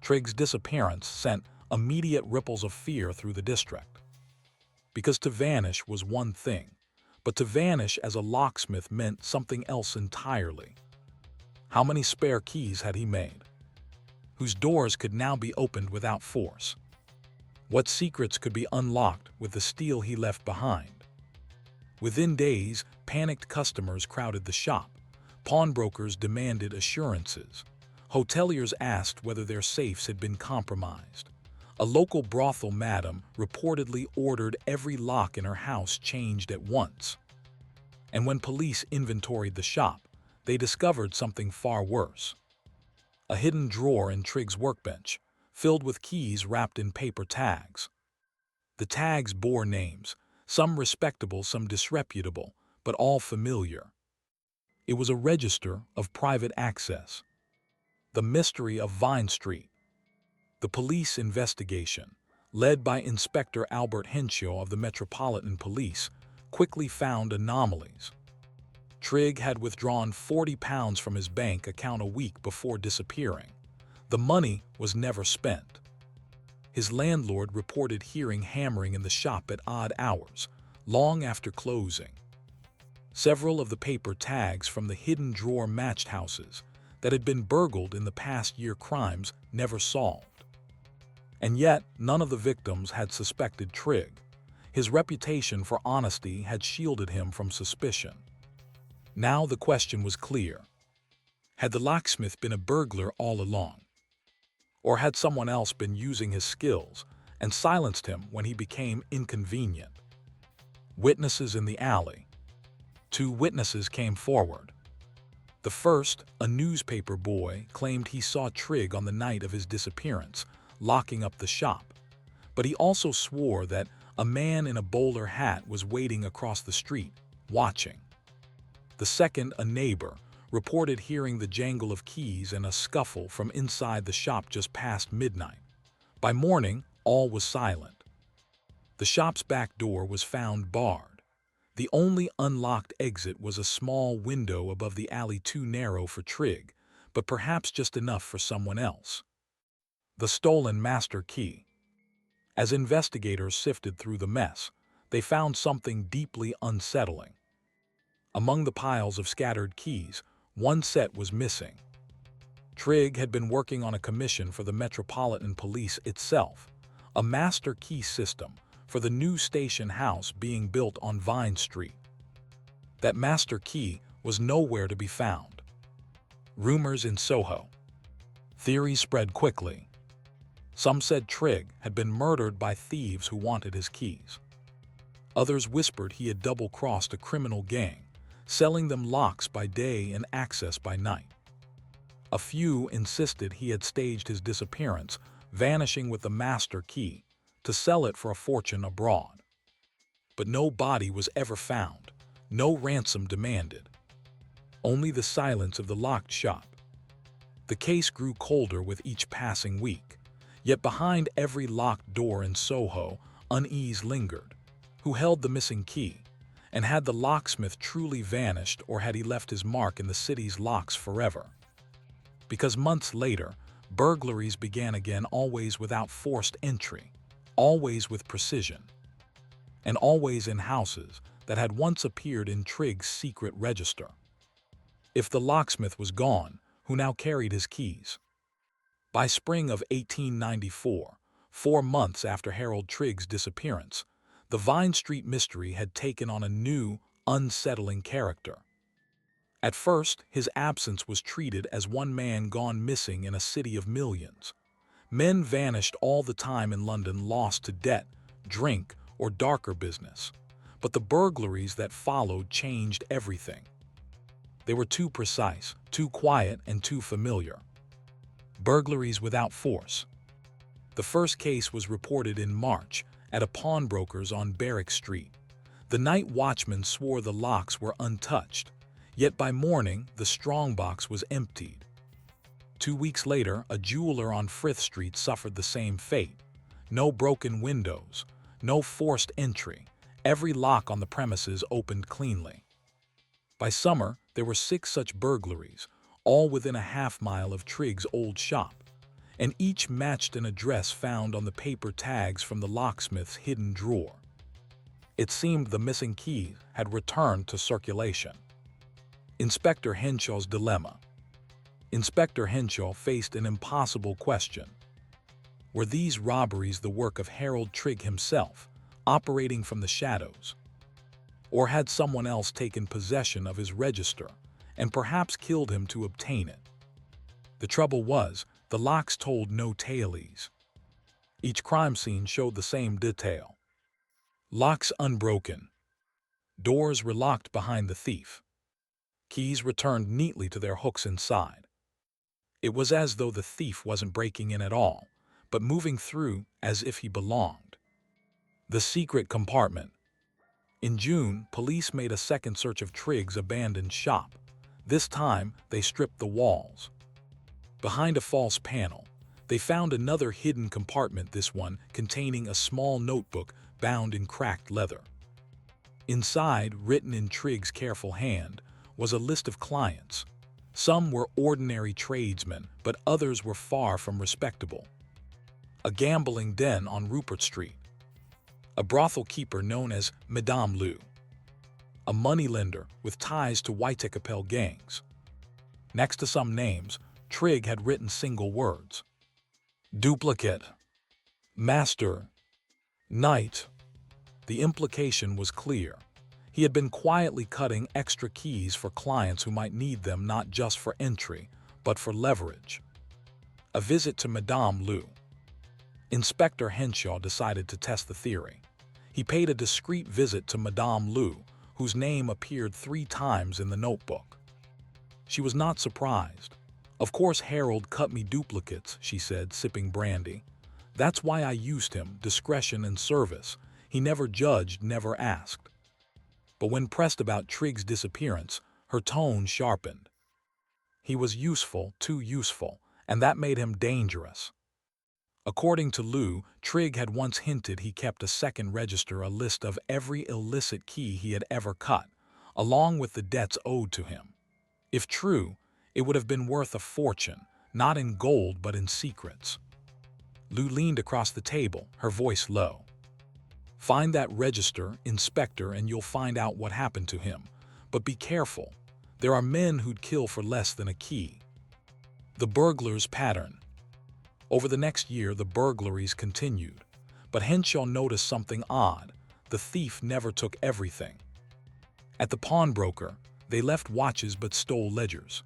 Trigg's disappearance sent immediate ripples of fear through the district. Because to vanish was one thing, but to vanish as a locksmith meant something else entirely. How many spare keys had he made? Whose doors could now be opened without force? What secrets could be unlocked with the steel he left behind? Within days, panicked customers crowded the shop. Pawnbrokers demanded assurances. Hoteliers asked whether their safes had been compromised. A local brothel madam reportedly ordered every lock in her house changed at once. And when police inventoried the shop, they discovered something far worse. A hidden drawer in Trigg's workbench, filled with keys wrapped in paper tags. The tags bore names, some respectable, some disreputable, but all familiar. It was a register of private access. The mystery of Vine Street. The police investigation, led by Inspector Albert Henshaw of the Metropolitan Police, quickly found anomalies. Trigg had withdrawn £40 from his bank account a week before disappearing. The money was never spent. His landlord reported hearing hammering in the shop at odd hours, long after closing. Several of the paper tags from the hidden drawer matched houses that had been burgled in the past year, crimes never solved. And yet, none of the victims had suspected Trigg. His reputation for honesty had shielded him from suspicion. Now the question was clear. Had the locksmith been a burglar all along? Or had someone else been using his skills and silenced him when he became inconvenient? Witnesses in the alley. 2 witnesses came forward. The first, a newspaper boy, claimed he saw Trigg on the night of his disappearance, locking up the shop. But he also swore that a man in a bowler hat was waiting across the street, watching. The second, a neighbor, reported hearing the jangle of keys and a scuffle from inside the shop just past midnight. By morning, all was silent. The shop's back door was found barred. The only unlocked exit was a small window above the alley, too narrow for Trigg, but perhaps just enough for someone else. The stolen master key. As investigators sifted through the mess, they found something deeply unsettling. Among the piles of scattered keys, one set was missing. Trigg had been working on a commission for the Metropolitan Police itself, a master key system for the new station house being built on Vine Street. That master key was nowhere to be found. Rumors in Soho. Theories spread quickly. Some said Trigg had been murdered by thieves who wanted his keys. Others whispered he had double-crossed a criminal gang, selling them locks by day and access by night. A few insisted he had staged his disappearance, vanishing with the master key, to sell it for a fortune abroad. But no body was ever found, no ransom demanded. Only the silence of the locked shop. The case grew colder with each passing week, yet behind every locked door in Soho, unease lingered. Who held the missing key? And had the locksmith truly vanished, or had he left his mark in the city's locks forever? Because months later, burglaries began again, always without forced entry, always with precision, and always in houses that had once appeared in Trigg's secret register. If the locksmith was gone, who now carried his keys? By spring of 1894, 4 months after Harold Trigg's disappearance, the Vine Street mystery had taken on a new, unsettling character. At first, his absence was treated as one man gone missing in a city of millions. Men vanished all the time in London, lost to debt, drink, or darker business. But the burglaries that followed changed everything. They were too precise, too quiet, and too familiar. Burglaries without force. The first case was reported in March at a pawnbroker's on Barrack Street. The night watchman swore the locks were untouched. Yet by morning, the strongbox was emptied. 2 weeks later, a jeweler on Frith Street suffered the same fate. No broken windows, no forced entry. Every lock on the premises opened cleanly. By summer, there were 6 such burglaries, all within a half-mile of Trigg's old shop, and each matched an address found on the paper tags from the locksmith's hidden drawer. It seemed the missing key had returned to circulation. Inspector Henshaw's dilemma. Inspector Henshaw faced an impossible question. Were these robberies the work of Harold Trigg himself, operating from the shadows? Or had someone else taken possession of his register and perhaps killed him to obtain it? The trouble was, the locks told no tales. Each crime scene showed the same detail. Locks unbroken. Doors relocked behind the thief. Keys returned neatly to their hooks inside. It was as though the thief wasn't breaking in at all, but moving through as if he belonged. The secret compartment. In June, police made a second search of Trigg's abandoned shop. This time, they stripped the walls. Behind a false panel, they found another hidden compartment, this one containing a small notebook bound in cracked leather. Inside, written in Trigg's careful hand, was a list of clients. Some were ordinary tradesmen, but others were far from respectable. A gambling den on Rupert Street. A brothel keeper known as Madame Lou. A moneylender with ties to Whitechapel gangs. Next to some names, Trigg had written single words. Duplicate. Master. Knight. The implication was clear. He had been quietly cutting extra keys for clients who might need them not just for entry, but for leverage. A visit to Madame Lou. Inspector Henshaw decided to test the theory. He paid a discreet visit to Madame Lou, whose name appeared 3 times in the notebook. She was not surprised. "Of course Harold cut me duplicates," she said, sipping brandy. "That's why I used him, discretion and service. He never judged, never asked." But when pressed about Trigg's disappearance, her tone sharpened. He was useful, too useful, and that made him dangerous. According to Lou, Trigg had once hinted he kept a second register, a list of every illicit key he had ever cut, along with the debts owed to him. If true, it would have been worth a fortune, not in gold but in secrets. Lou leaned across the table, her voice low. "Find that register, Inspector, and you'll find out what happened to him. But be careful. There are men who'd kill for less than a key." The burglar's pattern. Over the next year, the burglaries continued, but Henshaw noticed something odd. The thief never took everything. At the pawnbroker, they left watches but stole ledgers.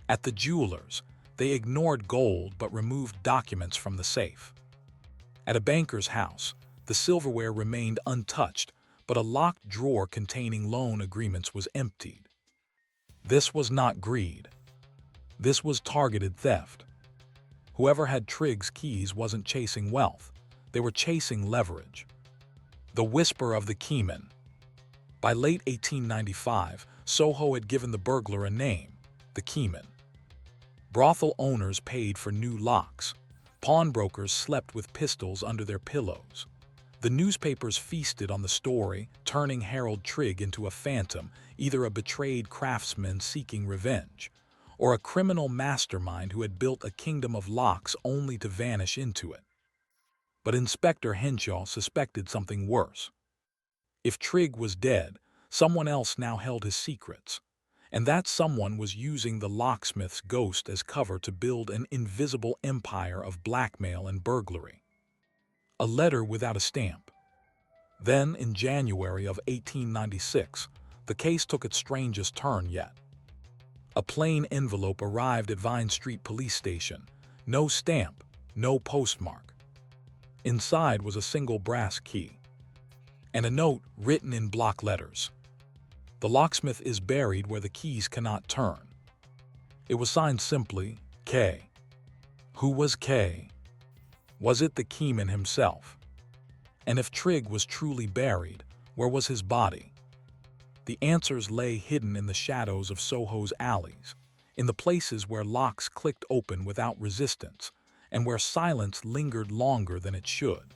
At the jeweler's, they ignored gold but removed documents from the safe. At a banker's house, the silverware remained untouched, but a locked drawer containing loan agreements was emptied. This was not greed. This was targeted theft. Whoever had Trigg's keys wasn't chasing wealth. They were chasing leverage. The whisper of the keyman. By late 1895, Soho had given the burglar a name, the keyman. Brothel owners paid for new locks. Pawnbrokers slept with pistols under their pillows. The newspapers feasted on the story, turning Harold Trigg into a phantom, either a betrayed craftsman seeking revenge, or a criminal mastermind who had built a kingdom of locks only to vanish into it. But Inspector Henshaw suspected something worse. If Trigg was dead, someone else now held his secrets, and that someone was using the locksmith's ghost as cover to build an invisible empire of blackmail and burglary. A letter without a stamp. Then, in January of 1896, the case took its strangest turn yet. A plain envelope arrived at Vine Street Police Station. No stamp, no postmark. Inside was a single brass key, and a note written in block letters. The locksmith is buried where the keys cannot turn. It was signed simply, K. Who was K? Was it the keyman himself? And if Trigg was truly buried, where was his body? The answers lay hidden in the shadows of Soho's alleys, in the places where locks clicked open without resistance, and where silence lingered longer than it should.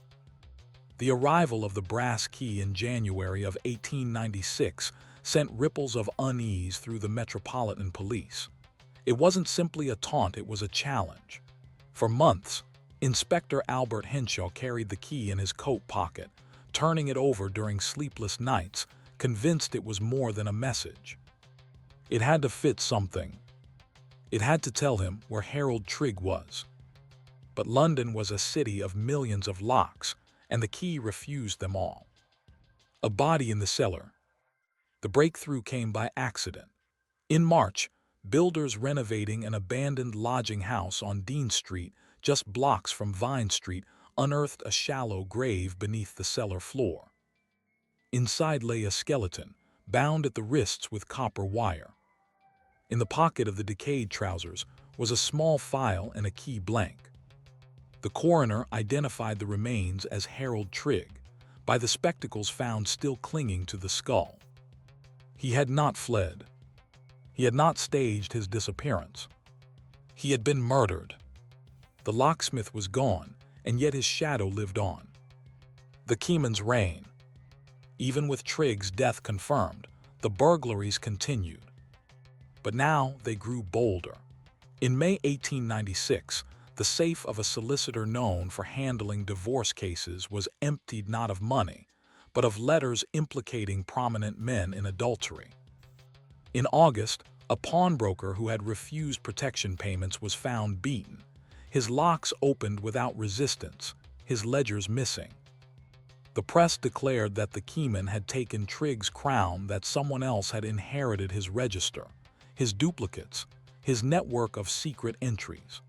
The arrival of the brass key in January of 1896 sent ripples of unease through the Metropolitan Police. It wasn't simply a taunt, it was a challenge. For months, Inspector Albert Henshaw carried the key in his coat pocket, turning it over during sleepless nights, convinced it was more than a message. It had to fit something. It had to tell him where Harold Trigg was. But London was a city of millions of locks, and the key refused them all. A body in the cellar. The breakthrough came by accident. In March, builders renovating an abandoned lodging house on Dean Street, just blocks from Vine Street, unearthed a shallow grave beneath the cellar floor. Inside lay a skeleton, bound at the wrists with copper wire. In the pocket of the decayed trousers was a small file and a key blank. The coroner identified the remains as Harold Trigg by the spectacles found still clinging to the skull. He had not fled. He had not staged his disappearance. He had been murdered. The locksmith was gone, and yet his shadow lived on. The keyman's reign. Even with Trigg's death confirmed, the burglaries continued. But now they grew bolder. In May 1896, the safe of a solicitor known for handling divorce cases was emptied not of money, but of letters implicating prominent men in adultery. In August, a pawnbroker who had refused protection payments was found beaten. His locks opened without resistance, his ledgers missing. The press declared that the keyman had taken Trigg's crown, that someone else had inherited his register, his duplicates, his network of secret entries.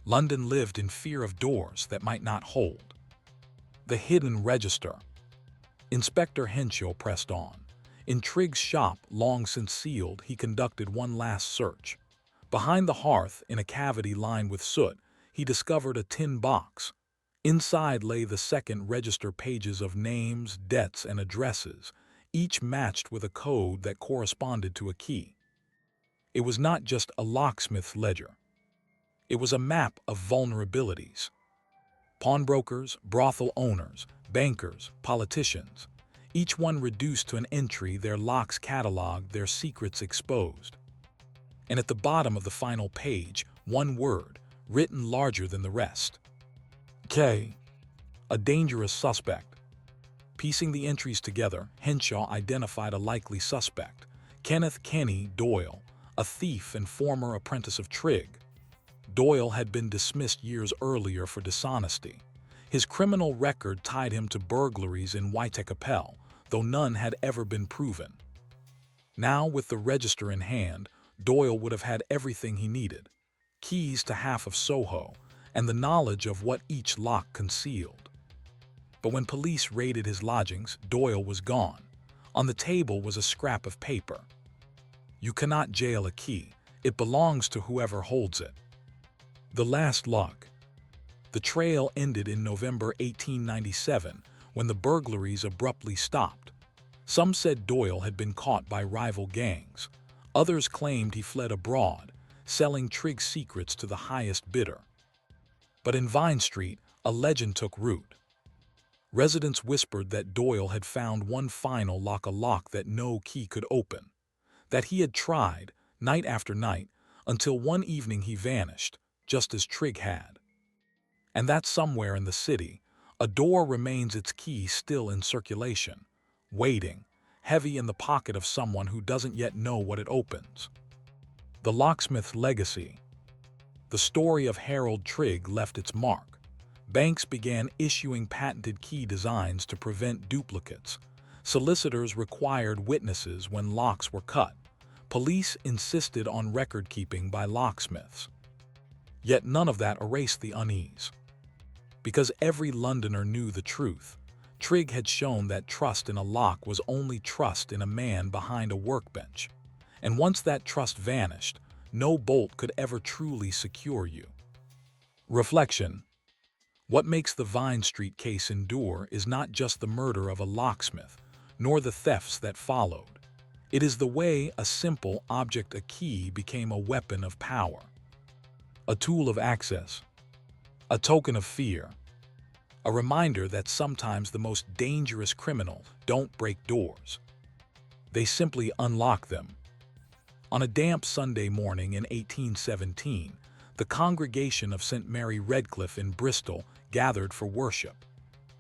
London lived in fear of doors that might not hold. The hidden register. Inspector Henshaw pressed on. In Trigg's shop, long since sealed, he conducted one last search. Behind the hearth, in a cavity lined with soot, he discovered a tin box. Inside lay the second register, pages of names, debts, and addresses, each matched with a code that corresponded to a key. It was not just a locksmith's ledger. It was a map of vulnerabilities. Pawnbrokers, brothel owners, bankers, politicians, each one reduced to an entry, their locks cataloged, their secrets exposed. And at the bottom of the final page, one word, written larger than the rest. K. A dangerous suspect. Piecing the entries together, Henshaw identified a likely suspect, Kenneth "Kenny" Doyle, a thief and former apprentice of Trigg. Doyle had been dismissed years earlier for dishonesty. His criminal record tied him to burglaries in Whitecapel, though none had ever been proven. Now, with the register in hand, Doyle would have had everything he needed: keys to half of Soho, and the knowledge of what each lock concealed. But when police raided his lodgings, Doyle was gone. On the table was a scrap of paper. "You cannot jail a key. It belongs to whoever holds it." The last lock. The trail ended in November 1897, when the burglaries abruptly stopped. Some said Doyle had been caught by rival gangs. Others claimed he fled abroad, selling Trig's secrets to the highest bidder. But in Vine Street, a legend took root. Residents whispered that Doyle had found one final lock, a lock that no key could open. That he had tried, night after night, until one evening he vanished, just as Trig had. And that somewhere in the city, a door remains, its key still in circulation, waiting, heavy in the pocket of someone who doesn't yet know what it opens. The locksmith's legacy. The story of Harold Trig left its mark. Banks began issuing patented key designs to prevent duplicates. Solicitors required witnesses when locks were cut. Police insisted on record-keeping by locksmiths. Yet none of that erased the unease. Because every Londoner knew the truth. Trig had shown that trust in a lock was only trust in a man behind a workbench. And once that trust vanished, no bolt could ever truly secure you. Reflection. What makes the Vine Street case endure is not just the murder of a locksmith, nor the thefts that followed. It is the way a simple object, a key, became a weapon of power. A tool of access. A token of fear. A reminder that sometimes the most dangerous criminals don't break doors. They simply unlock them. On a damp Sunday morning in 1817, the congregation of St. Mary Redcliffe in Bristol gathered for worship.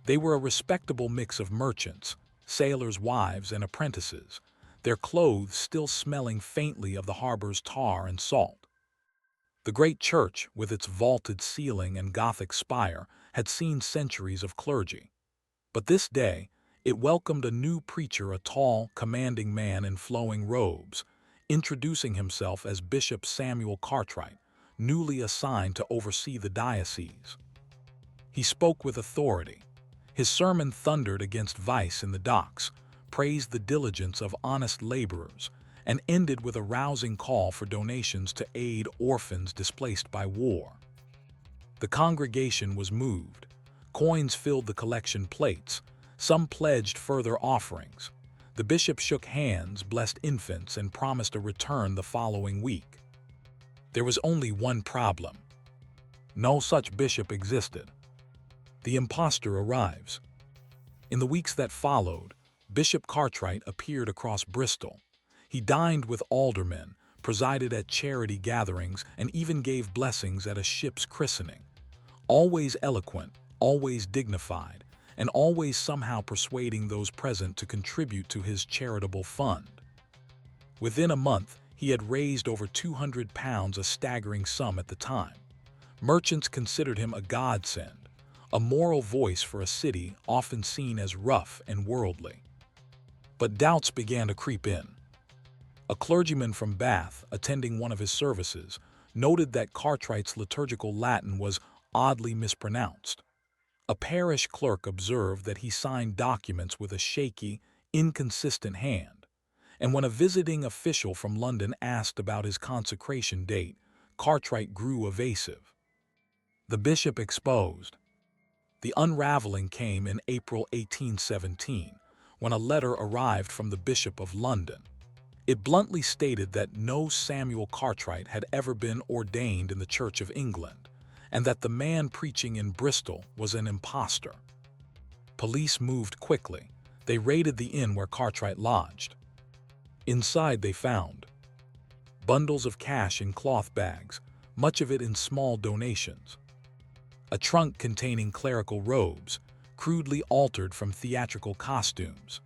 They were a respectable mix of merchants, sailors' wives, and apprentices, their clothes still smelling faintly of the harbor's tar and salt. The great church, with its vaulted ceiling and Gothic spire, had seen centuries of clergy. But this day, it welcomed a new preacher, a tall, commanding man in flowing robes, introducing himself as Bishop Samuel Cartwright, newly assigned to oversee the diocese. He spoke with authority. His sermon thundered against vice in the docks, praised the diligence of honest laborers, and ended with a rousing call for donations to aid orphans displaced by war. The congregation was moved. Coins filled the collection plates. Some pledged further offerings. The bishop shook hands, blessed infants, and promised a return the following week. There was only one problem. No such bishop existed. The impostor arrives. In the weeks that followed, Bishop Cartwright appeared across Bristol. He dined with aldermen, presided at charity gatherings, and even gave blessings at a ship's christening. Always eloquent, always dignified, and always somehow persuading those present to contribute to his charitable fund. Within a month, he had raised over £200, a staggering sum at the time. Merchants considered him a godsend, a moral voice for a city often seen as rough and worldly. But doubts began to creep in. A clergyman from Bath, attending one of his services, noted that Cartwright's liturgical Latin was oddly mispronounced. A parish clerk observed that he signed documents with a shaky, inconsistent hand. And when a visiting official from London asked about his consecration date, Cartwright grew evasive. The bishop exposed. The unraveling came in April 1817, when a letter arrived from the Bishop of London. It bluntly stated that no Samuel Cartwright had ever been ordained in the Church of England, and that the man preaching in Bristol was an impostor. Police moved quickly. They raided the inn where Cartwright lodged. Inside they found bundles of cash in cloth bags, much of it in small donations. A trunk containing clerical robes, crudely altered from theatrical costumes.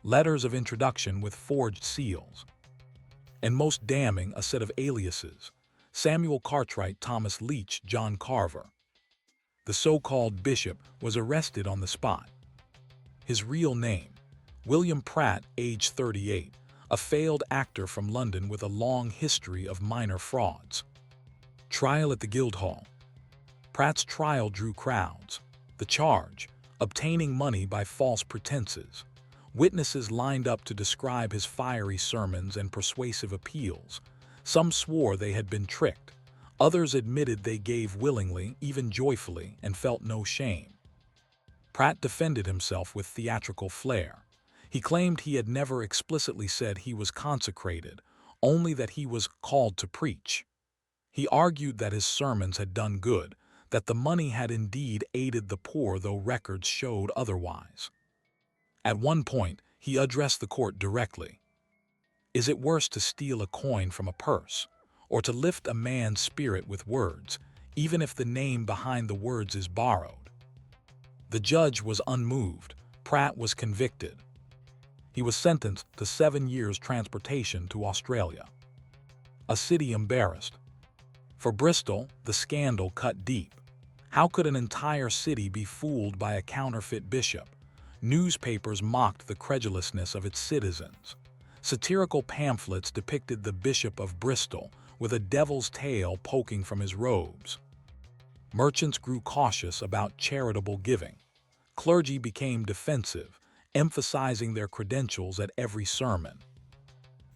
Letters of introduction with forged seals. And most damning, a set of aliases, Samuel Cartwright, Thomas Leach, John Carver. The so-called bishop was arrested on the spot. His real name, William Pratt, age 38, a failed actor from London with a long history of minor frauds. Trial at the Guildhall. Pratt's trial drew crowds. The charge, obtaining money by false pretenses. Witnesses lined up to describe his fiery sermons and persuasive appeals. Some swore they had been tricked. Others admitted they gave willingly, even joyfully, and felt no shame. Pratt defended himself with theatrical flair. He claimed he had never explicitly said he was consecrated, only that he was called to preach. He argued that his sermons had done good, that the money had indeed aided the poor, though records showed otherwise. At one point, he addressed the court directly. Is it worse to steal a coin from a purse, or to lift a man's spirit with words, even if the name behind the words is borrowed? The judge was unmoved. Pratt was convicted. He was sentenced to 7 years' transportation to Australia. A city embarrassed. For Bristol, the scandal cut deep. How could an entire city be fooled by a counterfeit bishop? Newspapers mocked the credulousness of its citizens. Satirical pamphlets depicted the Bishop of Bristol with a devil's tail poking from his robes. Merchants grew cautious about charitable giving. Clergy became defensive, emphasizing their credentials at every sermon.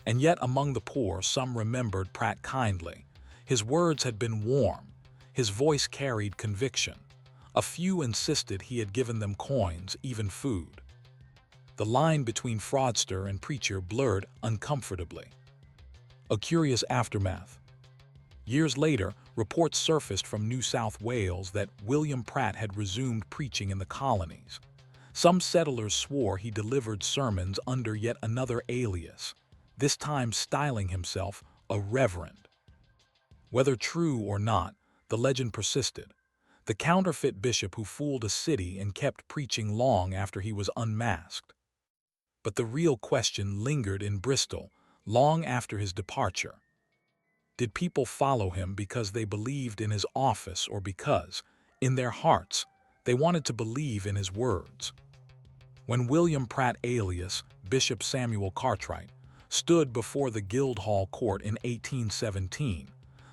And yet among the poor, some remembered Pratt kindly. His words had been warm. His voice carried conviction. A few insisted he had given them coins, even food. The line between fraudster and preacher blurred uncomfortably. A curious aftermath. Years later, reports surfaced from New South Wales that William Pratt had resumed preaching in the colonies. Some settlers swore he delivered sermons under yet another alias, this time styling himself a reverend. Whether true or not, the legend persisted. The counterfeit bishop who fooled a city and kept preaching long after he was unmasked. But the real question lingered in Bristol long after his departure. Did people follow him because they believed in his office or because, in their hearts, they wanted to believe in his words? When William Pratt, alias Bishop Samuel Cartwright, stood before the Guildhall court in 1817,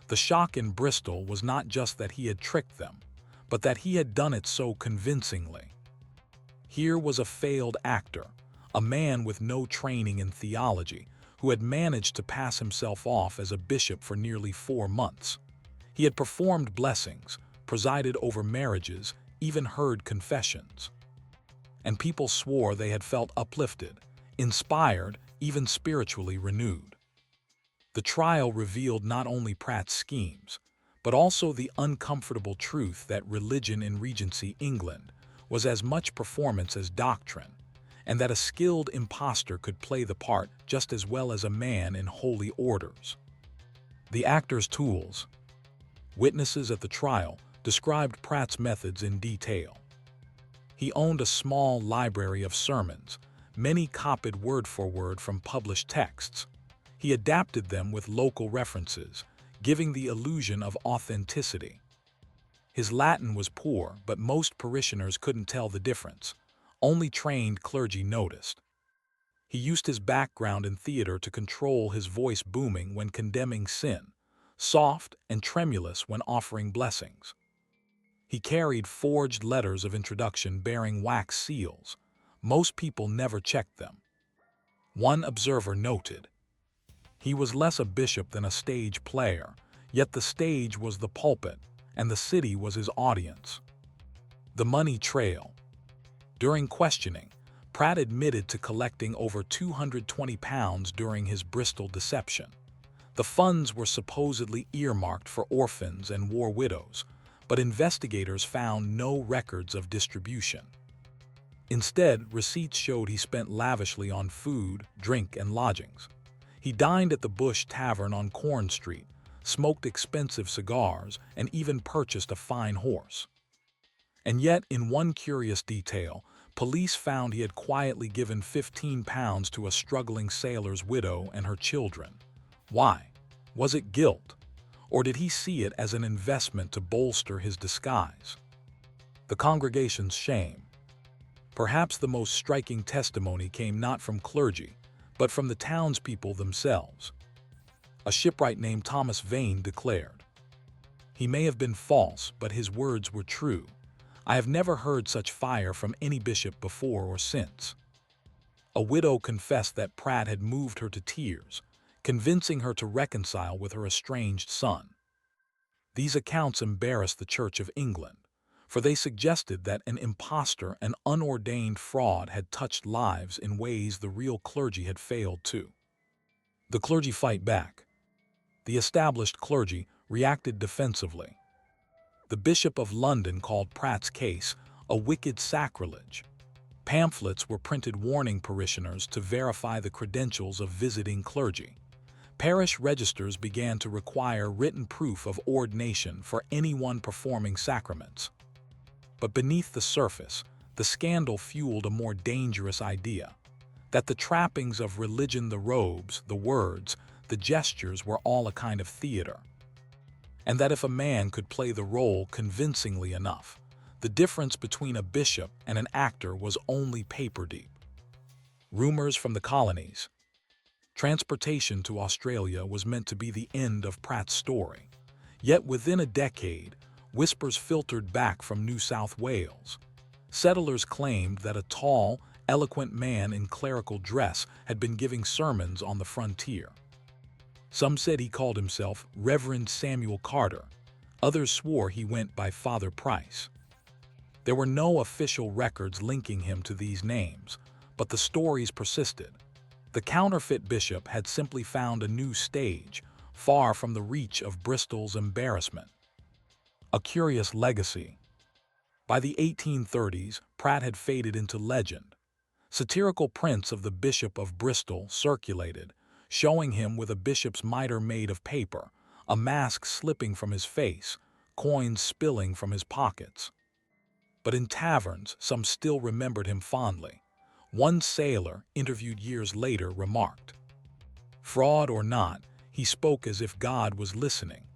the shock in Bristol was not just that he had tricked them, but that he had done it so convincingly. Here was a failed actor, a man with no training in theology, who had managed to pass himself off as a bishop for nearly 4 months. He had performed blessings, presided over marriages, even heard confessions. And people swore they had felt uplifted, inspired, even spiritually renewed. The trial revealed not only Pratt's schemes, but also the uncomfortable truth that religion in Regency England was as much performance as doctrine, and that a skilled impostor could play the part just as well as a man in holy orders. The actor's tools. Witnesses at the trial described Pratt's methods in detail. He owned a small library of sermons, many copied word for word from published texts. He adapted them with local references, giving the illusion of authenticity. His Latin was poor, but most parishioners couldn't tell the difference. Only trained clergy noticed. He used his background in theater to control his voice, booming when condemning sin, soft and tremulous when offering blessings. He carried forged letters of introduction bearing wax seals. Most people never checked them. One observer noted, he was less a bishop than a stage player, yet the stage was the pulpit, and the city was his audience. The money trail. During questioning, Pratt admitted to collecting over £220 during his Bristol deception. The funds were supposedly earmarked for orphans and war widows, but investigators found no records of distribution. Instead, receipts showed he spent lavishly on food, drink, and lodgings. He dined at the Bush Tavern on Corn Street, smoked expensive cigars, and even purchased a fine horse. And yet, in one curious detail, police found he had quietly given £15 to a struggling sailor's widow and her children. Why? Was it guilt? Or did he see it as an investment to bolster his disguise? The congregation's shame. Perhaps the most striking testimony came not from clergy, but from the townspeople themselves. A shipwright named Thomas Vane declared, "He may have been false, but his words were true. I have never heard such fire from any bishop before or since." A widow confessed that Pratt had moved her to tears, convincing her to reconcile with her estranged son. These accounts embarrassed the Church of England, for they suggested that an impostor and unordained fraud had touched lives in ways the real clergy had failed to. The clergy fight back. The established clergy reacted defensively. The Bishop of London called Pratt's case a wicked sacrilege. Pamphlets were printed warning parishioners to verify the credentials of visiting clergy. Parish registers began to require written proof of ordination for anyone performing sacraments. But beneath the surface, the scandal fueled a more dangerous idea: that the trappings of religion, the robes, the words, the gestures, were all a kind of theater. And that if a man could play the role convincingly enough, the difference between a bishop and an actor was only paper deep. Rumors from the colonies. Transportation to Australia was meant to be the end of Pratt's story. Yet within a decade, whispers filtered back from New South Wales. Settlers claimed that a tall, eloquent man in clerical dress had been giving sermons on the frontier. Some said he called himself Reverend Samuel Carter. Others swore he went by Father Price. There were no official records linking him to these names, but the stories persisted. The counterfeit bishop had simply found a new stage, far from the reach of Bristol's embarrassment. A curious legacy. By the 1830s, Pratt had faded into legend. Satirical prints of the Bishop of Bristol circulated, showing him with a bishop's mitre made of paper, a mask slipping from his face, coins spilling from his pockets. But in taverns, some still remembered him fondly. One sailor, interviewed years later, remarked, "Fraud or not, he spoke as if God was listening.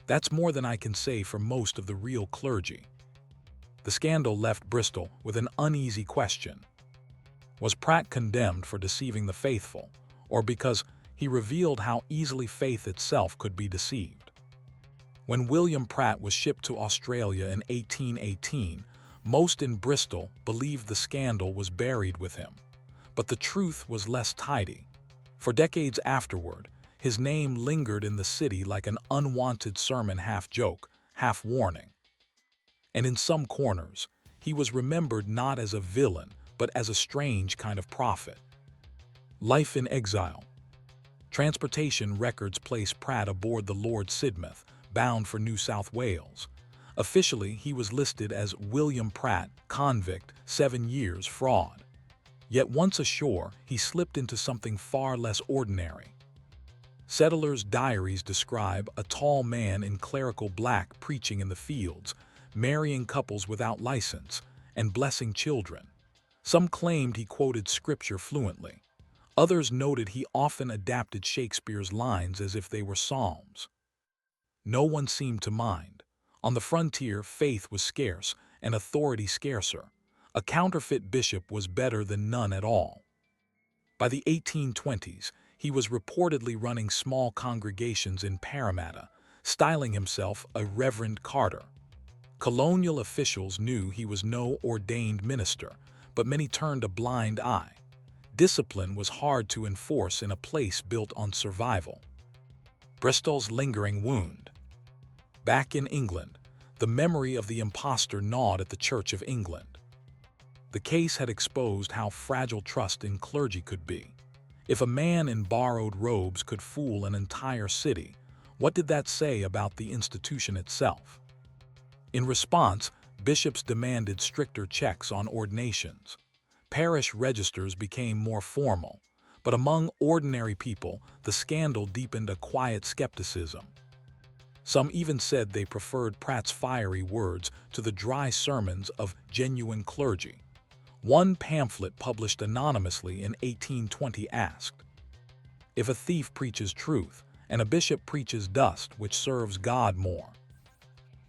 That's more than I can say for most of the real clergy." The scandal left Bristol with an uneasy question. Was Pratt condemned for deceiving the faithful, or because he revealed how easily faith itself could be deceived? When William Pratt was shipped to Australia in 1818, most in Bristol believed the scandal was buried with him. But the truth was less tidy. For decades afterward, his name lingered in the city like an unwanted sermon, half joke, half warning. And in some corners, he was remembered not as a villain, but as a strange kind of prophet. Life in exile. Transportation records place Pratt aboard the Lord Sidmouth, bound for New South Wales. Officially, he was listed as William Pratt, convict, 7 years, fraud. Yet once ashore, he slipped into something far less ordinary. Settlers' diaries describe a tall man in clerical black preaching in the fields, marrying couples without license, and blessing children. Some claimed he quoted scripture fluently. Others noted he often adapted Shakespeare's lines as if they were psalms. No one seemed to mind. On the frontier, faith was scarce and authority scarcer. A counterfeit bishop was better than none at all. By the 1820s, he was reportedly running small congregations in Parramatta, styling himself a Reverend Carter. Colonial officials knew he was no ordained minister, but many turned a blind eye. Discipline was hard to enforce in a place built on survival. Bristol's lingering wound. Back in England, the memory of the impostor gnawed at the Church of England. The case had exposed how fragile trust in clergy could be. If a man in borrowed robes could fool an entire city, what did that say about the institution itself? In response, bishops demanded stricter checks on ordinations. Parish registers became more formal, but among ordinary people, the scandal deepened a quiet skepticism. Some even said they preferred Pratt's fiery words to the dry sermons of genuine clergy. One pamphlet published anonymously in 1820 asked, "If a thief preaches truth, and a bishop preaches dust which serves God more.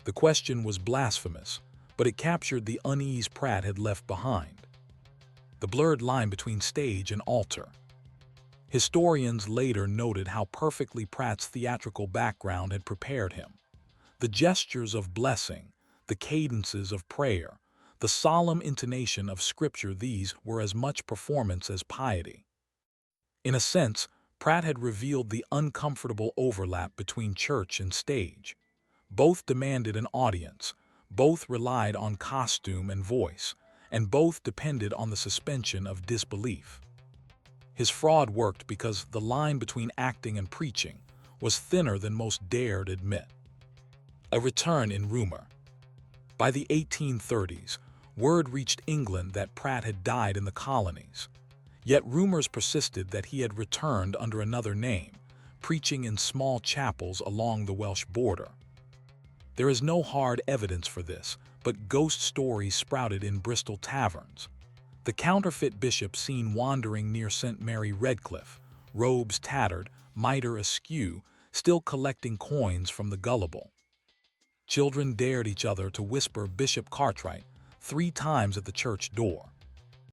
The question was blasphemous, but it captured the unease Pratt had left behind. The blurred line between stage and altar. Historians later noted how perfectly Pratt's theatrical background had prepared him. The gestures of blessing, the cadences of prayer, the solemn intonation of scripture, these were as much performance as piety. In a sense, Pratt had revealed the uncomfortable overlap between church and stage. Both demanded an audience, both relied on costume and voice, and both depended on the suspension of disbelief. His fraud worked because the line between acting and preaching was thinner than most dared admit. A return in rumor. By the 1830s, word reached England that Pratt had died in the colonies. Yet rumors persisted that he had returned under another name, preaching in small chapels along the Welsh border. There is no hard evidence for this, but ghost stories sprouted in Bristol taverns. The counterfeit bishop seen wandering near St. Mary Redcliffe, robes tattered, mitre askew, still collecting coins from the gullible. Children dared each other to whisper Bishop Cartwright 3 times at the church door.